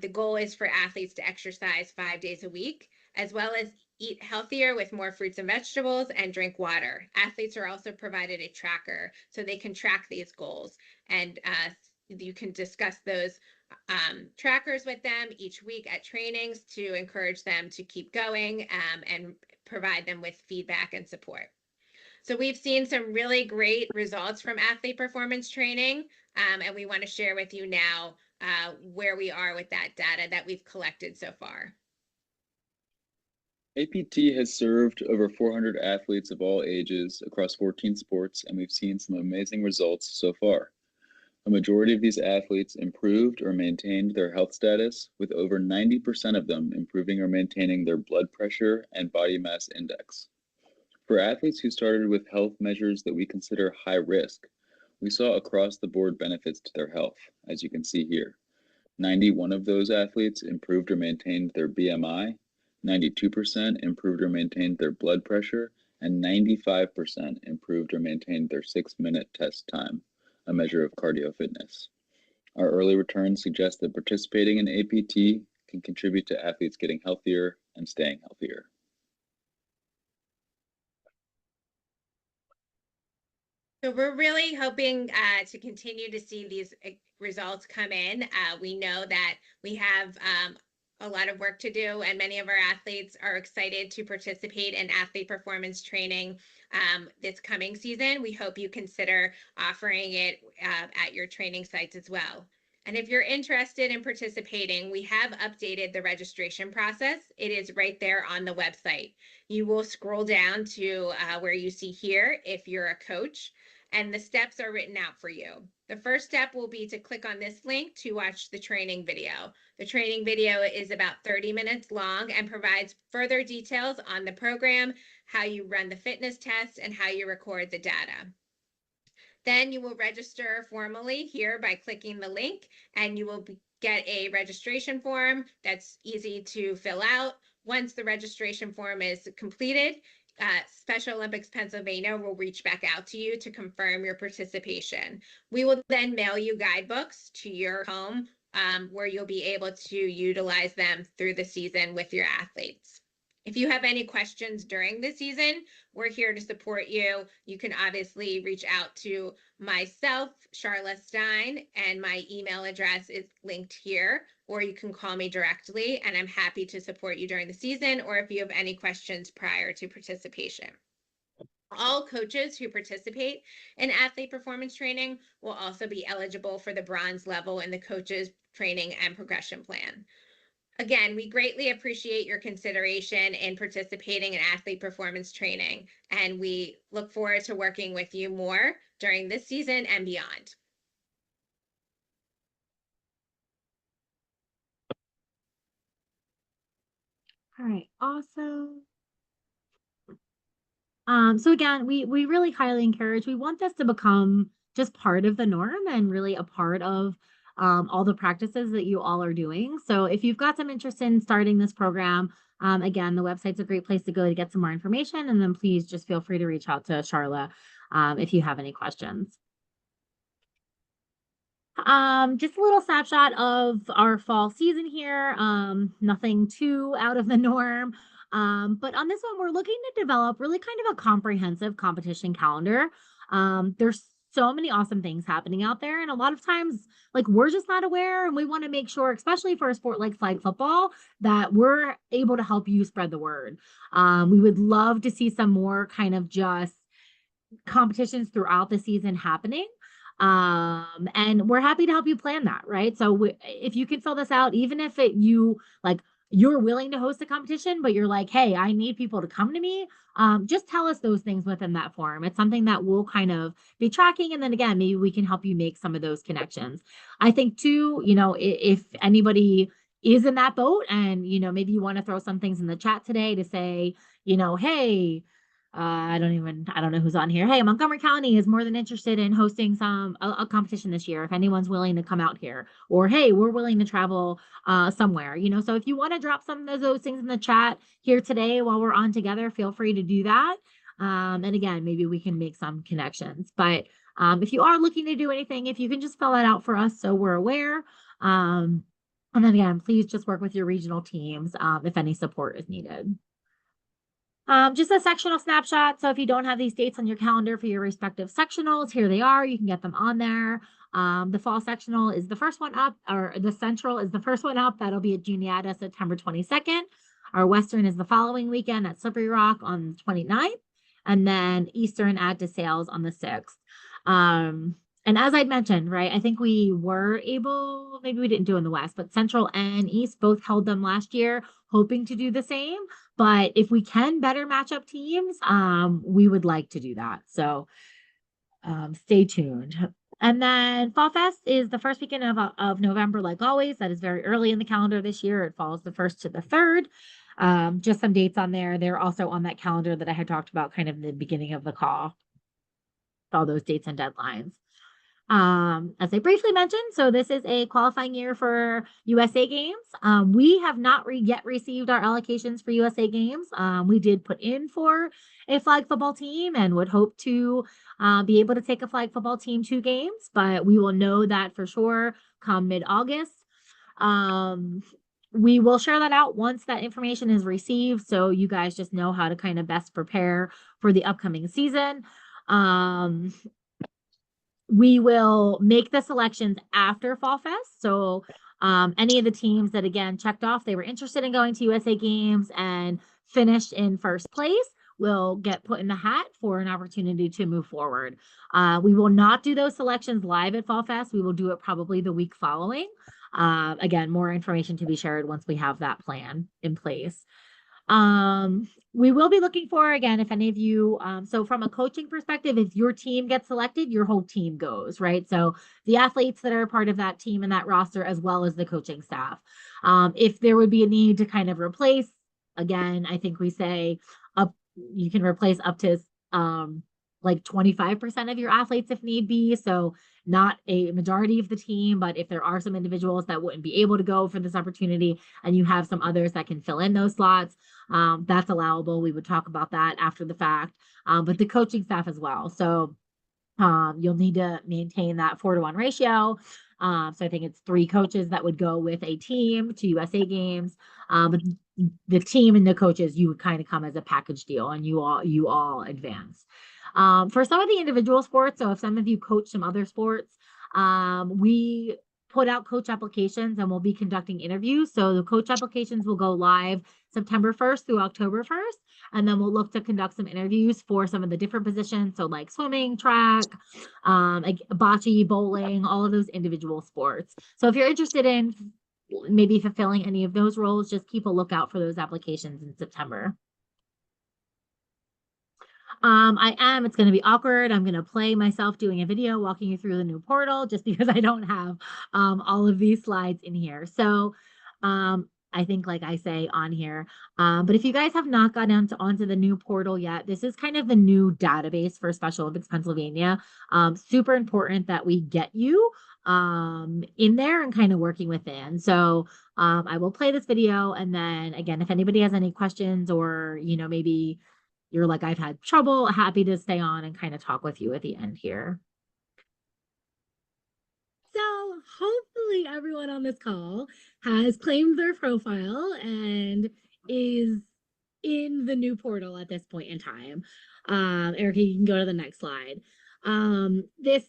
The goal is for athletes to exercise 5 days a week, as well as eat healthier with more fruits and vegetables and drink water. Athletes are also provided a tracker so they can track these goals, and you can discuss those trackers with them each week at trainings to encourage them to keep going and provide them with feedback and support. So we've seen some really great results from athlete performance training, and we want to share with you now where we are with that data that we've collected so far. APT has served over 400 athletes of all ages across 14 sports, and we've seen some amazing results so far. A majority of these athletes improved or maintained their health status, with over 90% of them improving or maintaining their blood pressure and body mass index. For athletes who started with health measures that we consider high risk, we saw across the board benefits to their health, as you can see here. 91 of those athletes improved or maintained their BMI, 92% improved or maintained their blood pressure, and 95% improved or maintained their 6-minute test time, a measure of cardio fitness. Our early returns suggest that participating in APT can contribute to athletes getting healthier and staying healthier. So we're really hoping to continue to see these results come in. We know that we have a lot of work to do, and many of our athletes are excited to participate in athlete performance training this coming season. We hope you consider offering it at your training sites as well. And if you're interested in participating, we have updated the registration process. It is right there on the website. You will scroll down to where you see here if you're a coach, and the steps are written out for you. The first step will be to click on this link to watch the training video. The training video is about 30 minutes long and provides further details on the program, how you run the fitness test, and how you record the data. Then you will register formally here by clicking the link, and you will get a registration form that's easy to fill out. Once the registration form is completed, Special Olympics Pennsylvania will reach back out to you to confirm your participation. We will then mail you guidebooks to your home, where you'll be able to utilize them through the season with your athletes. If you have any questions during the season, we're here to support you. You can obviously reach out to myself, Charla Stein, and my email address is linked here, or you can call me directly, and I'm happy to support you during the season, or if you have any questions prior to participation. All coaches who participate in athlete performance training will also be eligible for the bronze level in the coaches training and progression plan. Again, we greatly appreciate your consideration in participating in athlete performance training, and we look forward to working with you more during this season and beyond. All right, awesome. So again, we really highly encourage, we want this to become just part of the norm and really a part of all the practices that you all are doing. So if you've got some interest in starting this program, again, the website's a great place to go to get some more information. And then please just feel free to reach out to Charla if you have any questions. Just a little snapshot of our fall season here. Nothing too out of the norm. But on this one, we're looking to develop really kind of a comprehensive competition calendar. There's so many awesome things happening out there. And a lot of times, like, we're just not aware. And we want to make sure, especially for a sport like flag football, that we're able to help you spread the word. We would love to see some more kind of just competitions throughout the season happening. And we're happy to help you plan that, right? So if you can fill this out, even if you like, you're willing to host a competition, but you're like, hey, I need people to come to me. Just tell us those things within that form. It's something that we'll kind of be tracking. And then again, maybe we can help you make some of those connections. I think too, if anybody is in that boat and, maybe you want to throw some things in the chat today to say, hey, I don't know who's on here. Hey, Montgomery County is more than interested in hosting a competition this year. If anyone's willing to come out here, or hey, we're willing to travel somewhere, so if you want to drop some of those things in the chat here today while we're on together, feel free to do that. And again, maybe we can make some connections. But if you are looking to do anything, if you can just fill that out for us so we're aware. And then again, please just work with your regional teams if any support is needed. Just a sectional snapshot. So if you don't have these dates on your calendar for your respective sectionals, here they are. You can get them on there. The fall sectional is the first one up, or the central is the first one up. That'll be at Juniata, September 22nd. Our western is the following weekend at Slippery Rock on the 29th. And then Eastern at DeSales on the 6th. And as I'd mentioned, right, I think we were able, maybe we didn't do in the West, but Central and East both held them last year, hoping to do the same. But if we can better match up teams, we would like to do that. So stay tuned. And then Fall Fest is the first weekend of November, like always. That is very early in the calendar this year. It falls the 1st to the 3rd. Just some dates on there. They're also on that calendar that I had talked about kind of in the beginning of the call. All those dates and deadlines. As I briefly mentioned, so this is a qualifying year for USA Games. We have not yet received our allocations for USA Games. We did put in for a flag football team and would hope to be able to take a flag football team to games, but we will know that for sure come mid-August. We will share that out once that information is received, so you guys just know how to kind of best prepare for the upcoming season. We will make the selections after Fall Fest. So any of the teams that, again, checked off they were interested in going to USA Games and finished in first place will get put in the hat for an opportunity to move forward. We will not do those selections live at Fall Fest. We will do it probably the week following. Again, more information to be shared once we have that plan in place. We will be looking for, again, if any of you, so from a coaching perspective, if your team gets selected, your whole team goes, right? So the athletes that are a part of that team and that roster, as well as the coaching staff. If there would be a need to kind of replace, again, I think we say up, you can replace up to like 25% of your athletes if need be. So not a majority of the team, but if there are some individuals that wouldn't be able to go for this opportunity and you have some others that can fill in those slots, that's allowable. We would talk about that after the fact, but the coaching staff as well. So you'll need to maintain that 4-to-1 ratio. So I think it's 3 coaches that would go with a team to USA games. But the team and the coaches, you would kind of come as a package deal, and you all advance. For some of the individual sports, so if some of you coach some other sports, we put out coach applications and we'll be conducting interviews. So the coach applications will go live September 1st through October 1st. And then we'll look to conduct some interviews for some of the different positions. So like swimming, track, like bocce, bowling, all of those individual sports. So if you're interested in maybe fulfilling any of those roles, just keep a lookout for those applications in September. It's going to be awkward. I'm going to play myself doing a video walking you through the new portal just because I don't have all of these slides in here. So I think, like I say on here, but if you guys have not gotten onto the new portal yet, this is kind of the new database for Special Olympics Pennsylvania. Super important that we get you in there and kind of working within. So I will play this video, and then again, if anybody has any questions or, maybe you're like, I've had trouble, happy to stay on and kind of talk with you at the end here. So hopefully everyone on this call has claimed their profile and is in the new portal at this point in time. Erica, you can go to the next slide. This,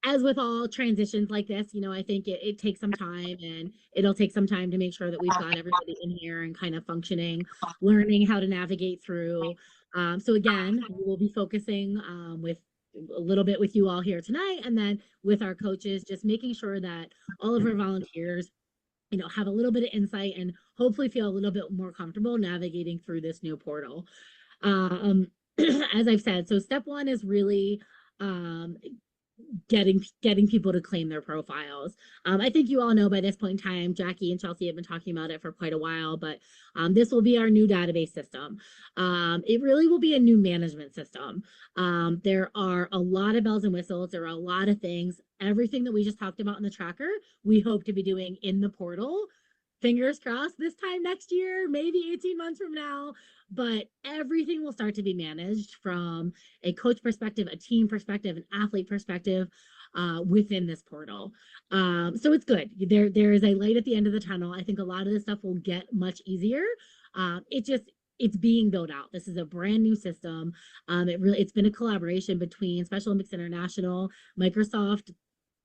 as with all transitions like this, I think it takes some time, and it'll take some time to make sure that we've got everybody in here and kind of functioning, learning how to navigate through. So again, we will be focusing with a little bit with you all here tonight, and then with our coaches, just making sure that all of our volunteers, have a little bit of insight and hopefully feel a little bit more comfortable navigating through this new portal. As I've said, so step 1 is really getting people to claim their profiles. I think you all know by this point in time, Jackie and Chelsea have been talking about it for quite a while, but this will be our new database system. It really will be a new management system. There are a lot of bells and whistles. There are a lot of things. Everything that we just talked about in the tracker, we hope to be doing in the portal. Fingers crossed this time next year, maybe 18 months from now, but everything will start to be managed from a coach perspective, a team perspective, an athlete perspective within this portal. So it's good. There is a light at the end of the tunnel. I think a lot of this stuff will get much easier. It's being built out. This is a brand new system. It's been a collaboration between Special Olympics International, Microsoft,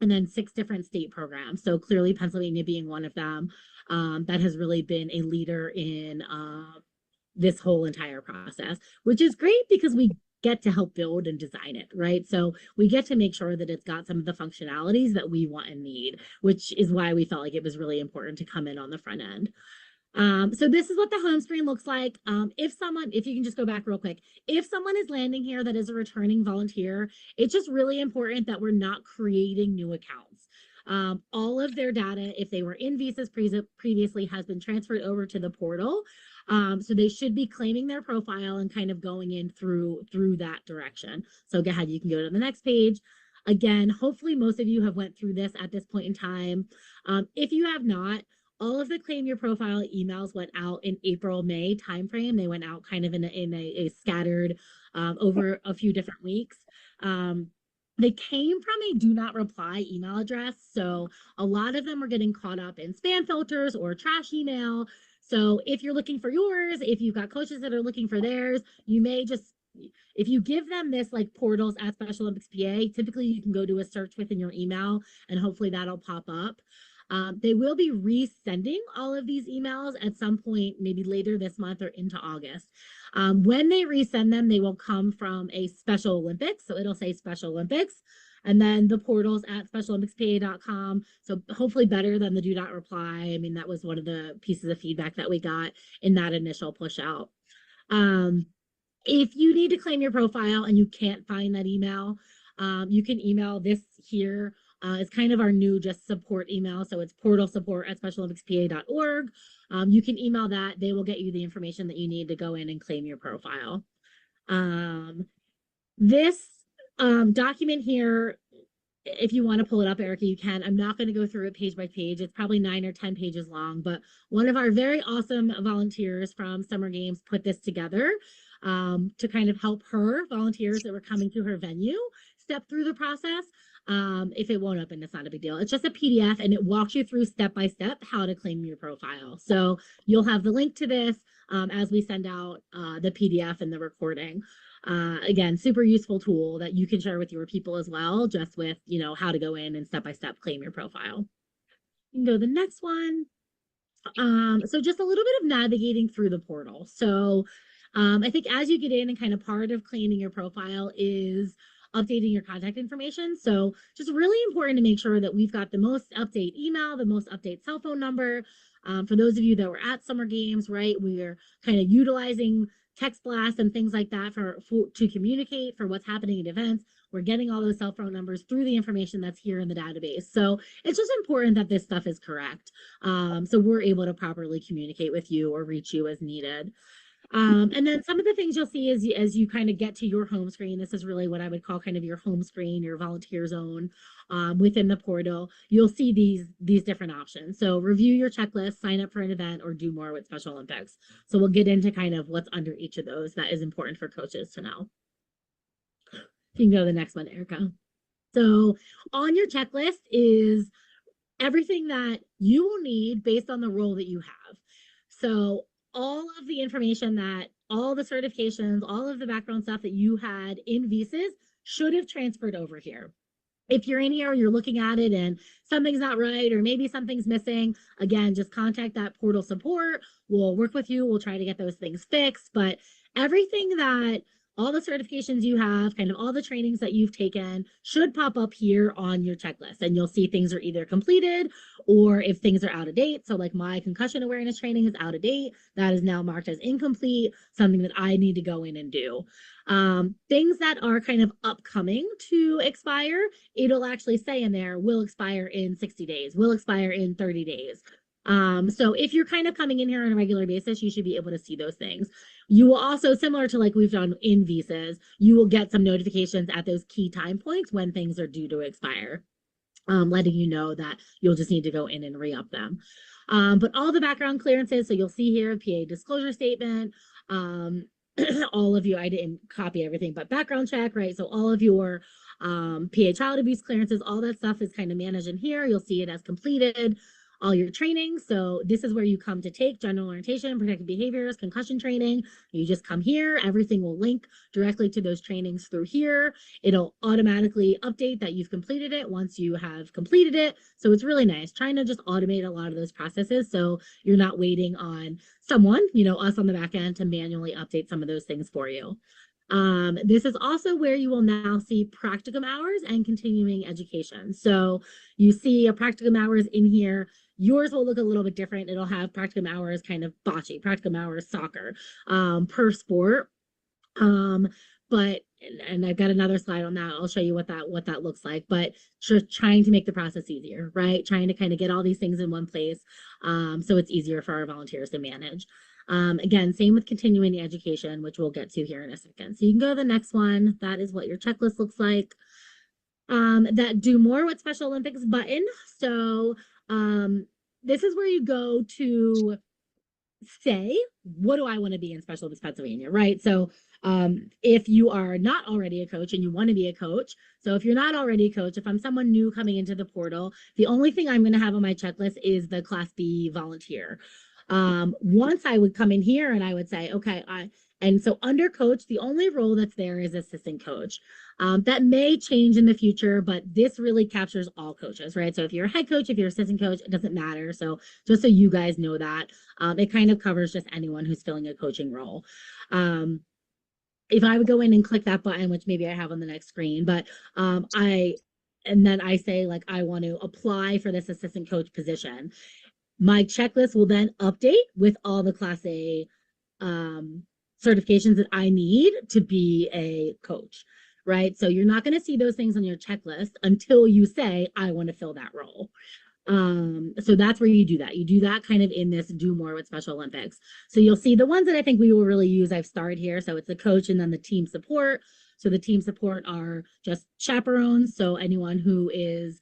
and then 6 different state programs. So clearly Pennsylvania being one of them, that has really been a leader in this whole entire process, which is great because we get to help build and design it, right? So we get to make sure that it's got some of the functionalities that we want and need, which is why we felt like it was really important to come in on the front end. So this is what the home screen looks like. If you can just go back real quick, if someone is landing here that is a returning volunteer, it's just really important that we're not creating new accounts. All of their data, if they were in visas previously, has been transferred over to the portal. So they should be claiming their profile and kind of going in through that direction. So go ahead, you can go to the next page. Again, hopefully most of you have went through this at this point in time. If you have not, all of the claim your profile emails went out in April-May timeframe. They went out kind of in a scattered over a few different weeks. They came from a do not reply email address. So a lot of them are getting caught up in spam filters or trash email. So if you're looking for yours, if you've got coaches that are looking for theirs, you may just, if you give them this like portals at Special Olympics PA, typically you can go to a search within your email and hopefully that'll pop up. They will be resending all of these emails at some point, maybe later this month or into August. When they resend them, they will come from a Special Olympics. So it'll say Special Olympics. And then the portals at specialympicspA.com. So hopefully better than the do not reply. I mean, that was one of the pieces of feedback that we got in that initial push out. If you need to claim your profile and you can't find that email, you can email this here. It's kind of our new just support email. So it's portalsupport@specialympicspA.org. You can email that. They will get you the information that you need to go in and claim your profile. This document here, if you want to pull it up, Erica, you can. I'm not going to go through it page by page. It's probably 9 or 10 pages long, but one of our very awesome volunteers from Summer Games put this together to kind of help her volunteers that were coming to her venue step through the process. If it won't open, it's not a big deal. It's just a PDF and it walks you through step by step how to claim your profile. So you'll have the link to this as we send out the PDF and the recording. Again, super useful tool that you can share with your people as well, just with, you know, how to go in and step by step claim your profile. You can go to the next one. So just a little bit of navigating through the portal. So I think as you get in, and kind of part of claiming your profile is updating your contact information. So just really important to make sure that we've got the most update email, the most update cell phone number. For those of you that were at Summer Games, right, we're kind of utilizing text blasts and things like that to communicate for what's happening at events. We're getting all those cell phone numbers through the information that's here in the database. So it's just important that this stuff is correct. So we're able to properly communicate with you or reach you as needed. And then some of the things you'll see as you kind of get to your home screen, this is really what I would call kind of your home screen, your volunteer zone within the portal. You'll see these different options. So review your checklist, sign up for an event, or do more with Special Olympics. So we'll get into kind of what's under each of those that is important for coaches to know. You can go to the next one, Erica. So on your checklist is everything that you will need based on the role that you have. So all of the information that all the certifications, all of the background stuff that you had in visas should have transferred over here. If you're in here, you're looking at it and something's not right, or maybe something's missing, again, just contact that portal support. We'll work with you. We'll try to get those things fixed. But everything that all the certifications you have, kind of all the trainings that you've taken should pop up here on your checklist. And you'll see things are either completed or if things are out of date. So like my concussion awareness training is out of date. That is now marked as incomplete, something that I need to go in and do. Things that are kind of upcoming to expire, it'll actually say in there, will expire in 60 days, will expire in 30 days. So if you're kind of coming in here on a regular basis, you should be able to see those things. You will also, similar to like we've done in visas, you will get some notifications at those key time points when things are due to expire, letting you know that you'll just need to go in and re-up them. But all the background clearances, so you'll see here, PA disclosure statement, all of you, I didn't copy everything, but background check, right? So all of your PA child abuse clearances, all that stuff is kind of managed in here. You'll see it as completed. All your training. So this is where you come to take general orientation, protective behaviors, concussion training. You just come here. Everything will link directly to those trainings through here. It'll automatically update that you've completed it once you have completed it. So it's really nice trying to just automate a lot of those processes. So you're not waiting on someone, you know, us on the back end to manually update some of those things for you. This is also where you will now see practicum hours and continuing education. So you see a practicum hours in here. Yours will look a little bit different. It'll have practicum hours kind of bocce, practicum hours soccer per sport. But and I've got another slide on that. I'll show you what that looks like. But just trying to make the process easier, right? Trying to kind of get all these things in one place so it's easier for our volunteers to manage. Again, same with continuing education, which we'll get to here in a second. So you can go to the next one. That is what your checklist looks like. That do more with Special Olympics button. So this is where you go to say, what do I want to be in Special Olympics Pennsylvania, right? So if you are not already a coach and you want to be a coach, so if you're not already a coach, if I'm someone new coming into the portal, the only thing I'm going to have on my checklist is the Class B volunteer. Once I would come in here and I would say, okay, and so under coach, the only role that's there is assistant coach. That may change in the future, but this really captures all coaches, right? So if you're a head coach, if you're assistant coach, it doesn't matter. So just so you guys know that, it kind of covers just anyone who's filling a coaching role. If I would go in and click that button, which maybe I have on the next screen, but and then I say, like, I want to apply for this assistant coach position. My checklist will then update with all the Class A certifications that I need to be a coach, right? So you're not going to see those things on your checklist until you say, I want to fill that role. So that's where you do that. You do that kind of in this do more with Special Olympics. So you'll see the ones that I think we will really use. I've starred here. So it's the coach and then the team support. So the team support are just chaperones. So anyone who is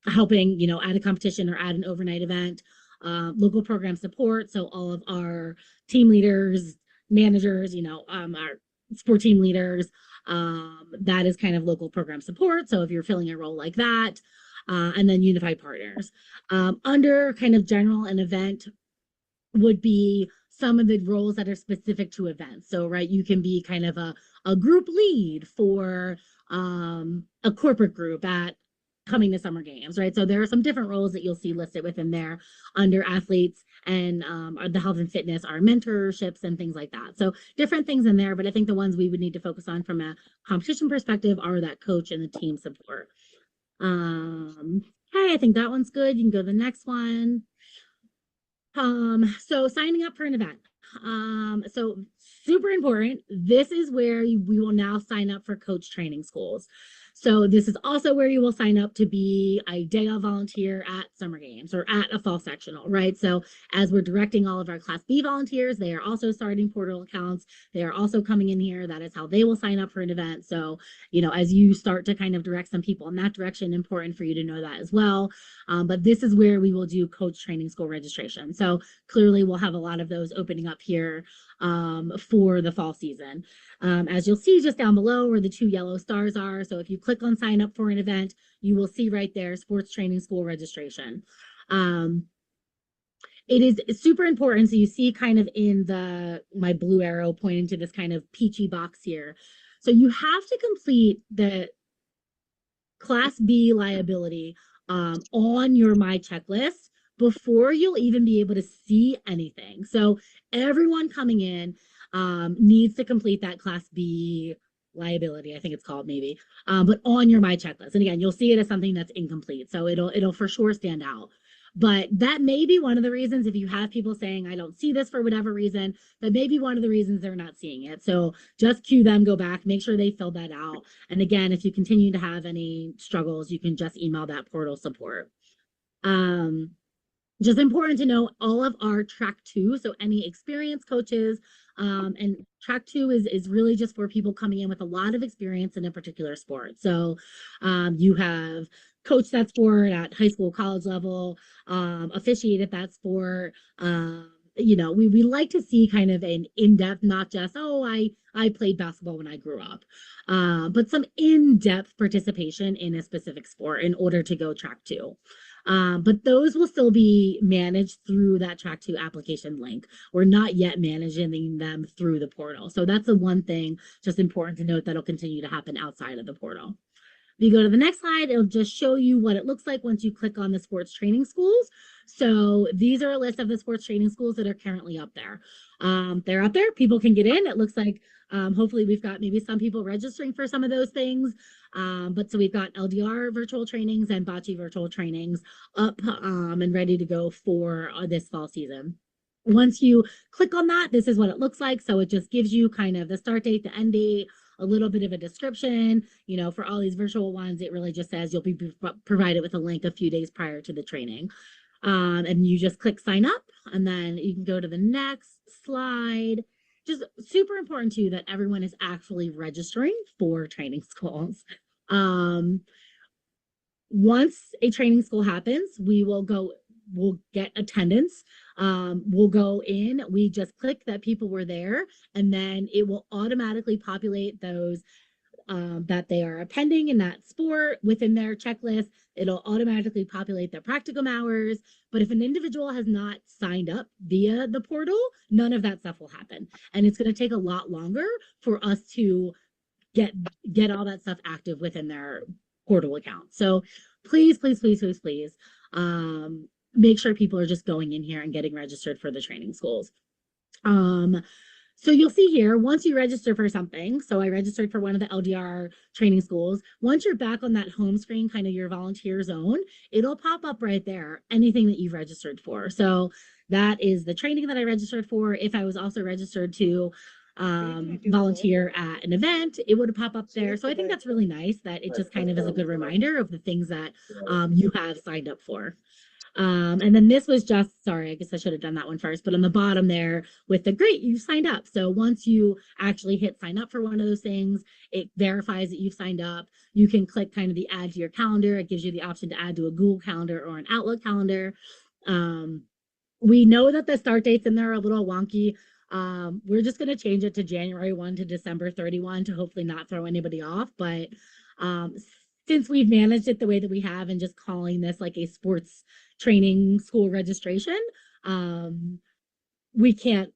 helping, you know, at a competition or at an overnight event. Local program support. So all of our team leaders, managers, you know, our sport team leaders, that is kind of local program support. So if you're filling a role like that, and then unified partners. Under kind of general and event would be some of the roles that are specific to events. So, right, you can be kind of a group lead for a corporate group at coming to summer games, right? So there are some different roles that you'll see listed within there under athletes and the health and fitness, our mentorships and things like that. So different things in there, but I think the ones we would need to focus on from a competition perspective are that coach and the team support. Okay, I think that one's good. You can go to the next one. So signing up for an event. So super important. This is where we will now sign up for coach training schools. So this is also where you will sign up to be a day of volunteer at summer games or at a fall sectional, right? So as we're directing all of our Class B volunteers, they are also starting portal accounts. They are also coming in here. That is how they will sign up for an event. So, you know, as you start to kind of direct some people in that direction, important for you to know that as well. But this is where we will do coach training school registration. So clearly we'll have a lot of those opening up here for the fall season. As you'll see just down below where the 2 yellow stars are. So if you click on sign up for an event, you will see right there sports training school registration. It is super important. So you see kind of in my blue arrow pointing to this kind of peachy box here. So you have to complete the Class B liability on your My Checklist before you'll even be able to see anything. So everyone coming in needs to complete that Class B liability, I think it's called maybe, but on your My Checklist. And again, you'll see it as something that's incomplete. So it'll for sure stand out. But that may be one of the reasons, if you have people saying, I don't see this for whatever reason, that may be one of the reasons they're not seeing it. So just cue them, go back, make sure they fill that out. And again, if you continue to have any struggles, you can just email that portal support. Just important to know all of our track 2. So any experienced coaches, and track 2 is really just for people coming in with a lot of experience in a particular sport. So you have coached that sport at high school, college level, officiated that sport. You know, we like to see kind of an in-depth, not just, oh, I played basketball when I grew up, but some in-depth participation in a specific sport in order to go track 2. But those will still be managed through that track 2 application link. We're not yet managing them through the portal. So that's the one thing just important to note that'll continue to happen outside of the portal. If you go to the next slide, it'll just show you what it looks like once you click on the sports training schools. So these are a list of the sports training schools that are currently up there. They're up there. People can get in. It looks like hopefully we've got maybe some people registering for some of those things. But so we've got LDR virtual trainings and Bocce virtual trainings up and ready to go for this fall season. Once you click on that, this is what it looks like. So it just gives you kind of the start date, the end date, a little bit of a description. You know, for all these virtual ones, it really just says you'll be provided with a link a few days prior to the training. And you just click sign up, and then you can go to the next slide. Just super important too that everyone is actually registering for training schools. Once a training school happens, we'll get attendance. We'll go in, we just click that people were there, and then it will automatically populate those that they are attending in that sport within their checklist. It'll automatically populate their practicum hours. But if an individual has not signed up via the portal, none of that stuff will happen. And it's going to take a lot longer for us to get all that stuff active within their portal account. So please, please, please, please, please, make sure people are just going in here and getting registered for the training schools. So you'll see here, once you register for something, so I registered for one of the LDR training schools. Once you're back on that home screen, kind of your volunteer zone, it'll pop up right there, anything that you've registered for. So that is the training that I registered for. If I was also registered to volunteer at an event, it would pop up there. So I think that's really nice that it just kind of is a good reminder of the things that you have signed up for. And then this was just, sorry, I guess I should have done that one first, but on the bottom there with the great, you signed up. So once you actually hit sign up for one of those things, it verifies that you've signed up. You can click kind of the add to your calendar. It gives you the option to add to a Google Calendar or an Outlook calendar. We know that the start dates in there are a little wonky. We're just going to change it to January 1 to December 31 to hopefully not throw anybody off. But since we've managed it the way that we have and just calling this like a sports training school registration, we can't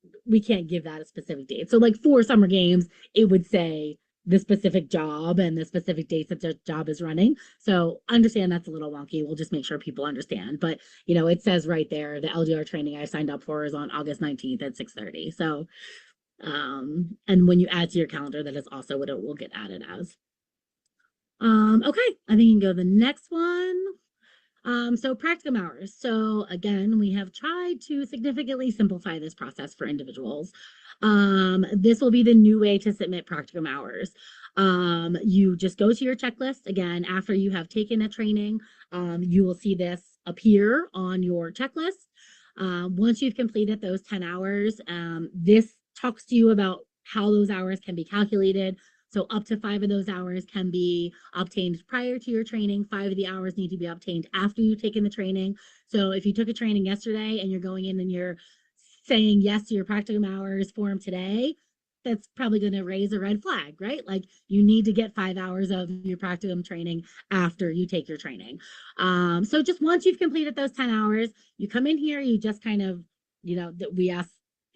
give that a specific date. So like for summer games, it would say the specific job and the specific dates that the job is running. So understand that's a little wonky. We'll just make sure people understand. But you know, it says right there the LDR training I signed up for is on August 19th at 6:30. So and when you add to your calendar, that is also what it will get added as. Okay, I think you can go to the next one. So practicum hours. So again, we have tried to significantly simplify this process for individuals. This will be the new way to submit practicum hours. You just go to your checklist again after you have taken a training. You will see this appear on your checklist. Once you've completed those 10 hours, this talks to you about how those hours can be calculated. So up to 5 of those hours can be obtained prior to your training. 5 of the hours need to be obtained after you've taken the training. So if you took a training yesterday and you're going in and you're saying yes to your practicum hours form today, that's probably going to raise a red flag, right? Like you need to get 5 hours of your practicum training after you take your training. So just once you've completed those 10 hours, you come in here, you just kind of, you know, that we ask,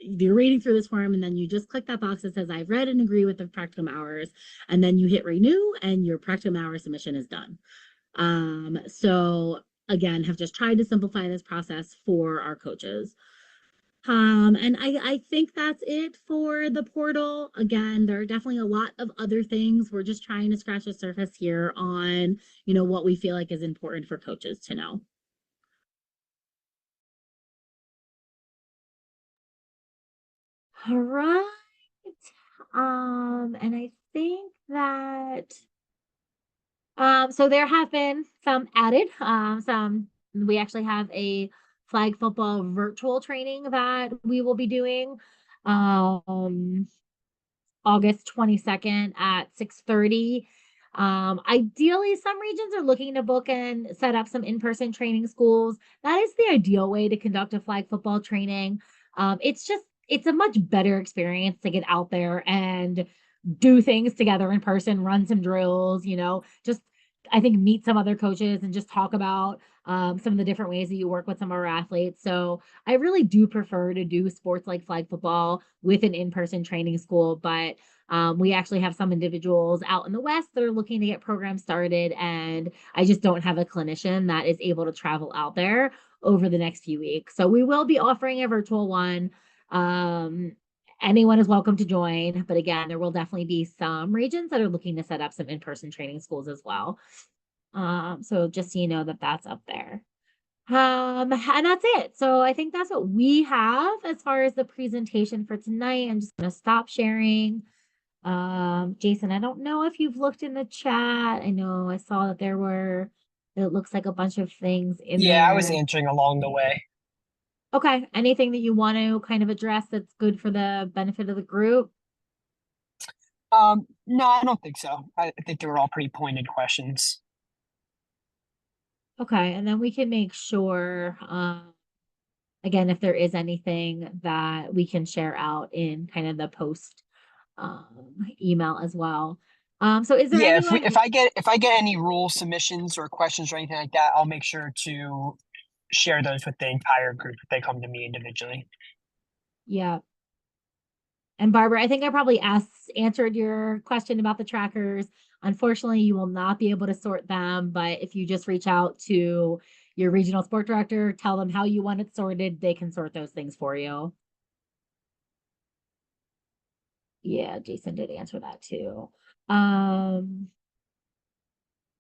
you're reading through this form and then you just click that box that says I've read and agree with the practicum hours, and then you hit renew and your practicum hour submission is done. So again, have just tried to simplify this process for our coaches. And I think that's it for the portal. Again, there are definitely a lot of other things. We're just trying to scratch the surface here on, you know, what we feel like is important for coaches to know. All right. And I think that so there have been some added, we actually have a flag football virtual training that we will be doing August 22nd at 6:30. Ideally, some regions are looking to book and set up some in-person training schools. That is the ideal way to conduct a flag football training. It's a much better experience to get out there and do things together in person, run some drills, you know, just I think meet some other coaches and just talk about some of the different ways that you work with some of our athletes. So I really do prefer to do sports like flag football with an in-person training school, but we actually have some individuals out in the West that are looking to get programs started, and I just don't have a clinician that is able to travel out there over the next few weeks. So we will be offering a virtual one. Anyone is welcome to join, but again, there will definitely be some regions that are looking to set up some in-person training schools as well. So just so you know that that's up there. And that's it. So I think that's what we have as far as the presentation for tonight. I'm just gonna stop sharing. Jason, I don't know if you've looked in the chat. I know I saw that there were, it looks like a bunch of things in Yeah, I was there. answering along the way. Okay, anything that you want to kind of address that's good for the benefit of the group? No, I don't think so. I think they were all pretty pointed questions. Okay, and then we can make sure, again, if there is anything that we can share out in kind of the post email as well. So is there Yeah, anyone? if I get any rule submissions or questions or anything like that, I'll make sure to share those with the entire group if they come to me individually. Yeah. And Barbara, I think I probably answered your question about the trackers. Unfortunately, you will not be able to sort them, but if you just reach out to your regional sport director, tell them how you want it sorted, they can sort those things for you. Yeah, Jason did answer that too.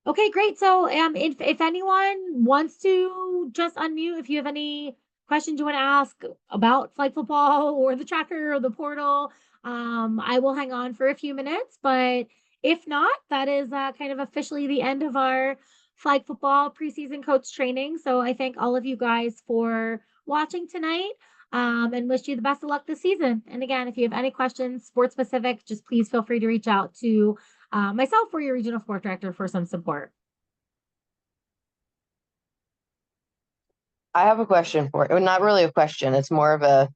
Okay, great. So, if anyone wants to just unmute, if you have any questions you want to ask about flag football or the tracker or the portal, I will hang on for a few minutes. But if not, that is kind of officially the end of our flag football preseason coach training. So I thank all of you guys for watching tonight. And wish you the best of luck this season. And again, if you have any questions, sports specific, just please feel free to reach out to myself or your regional sport director for some support. I have a question for you. Not really a question. It's more of a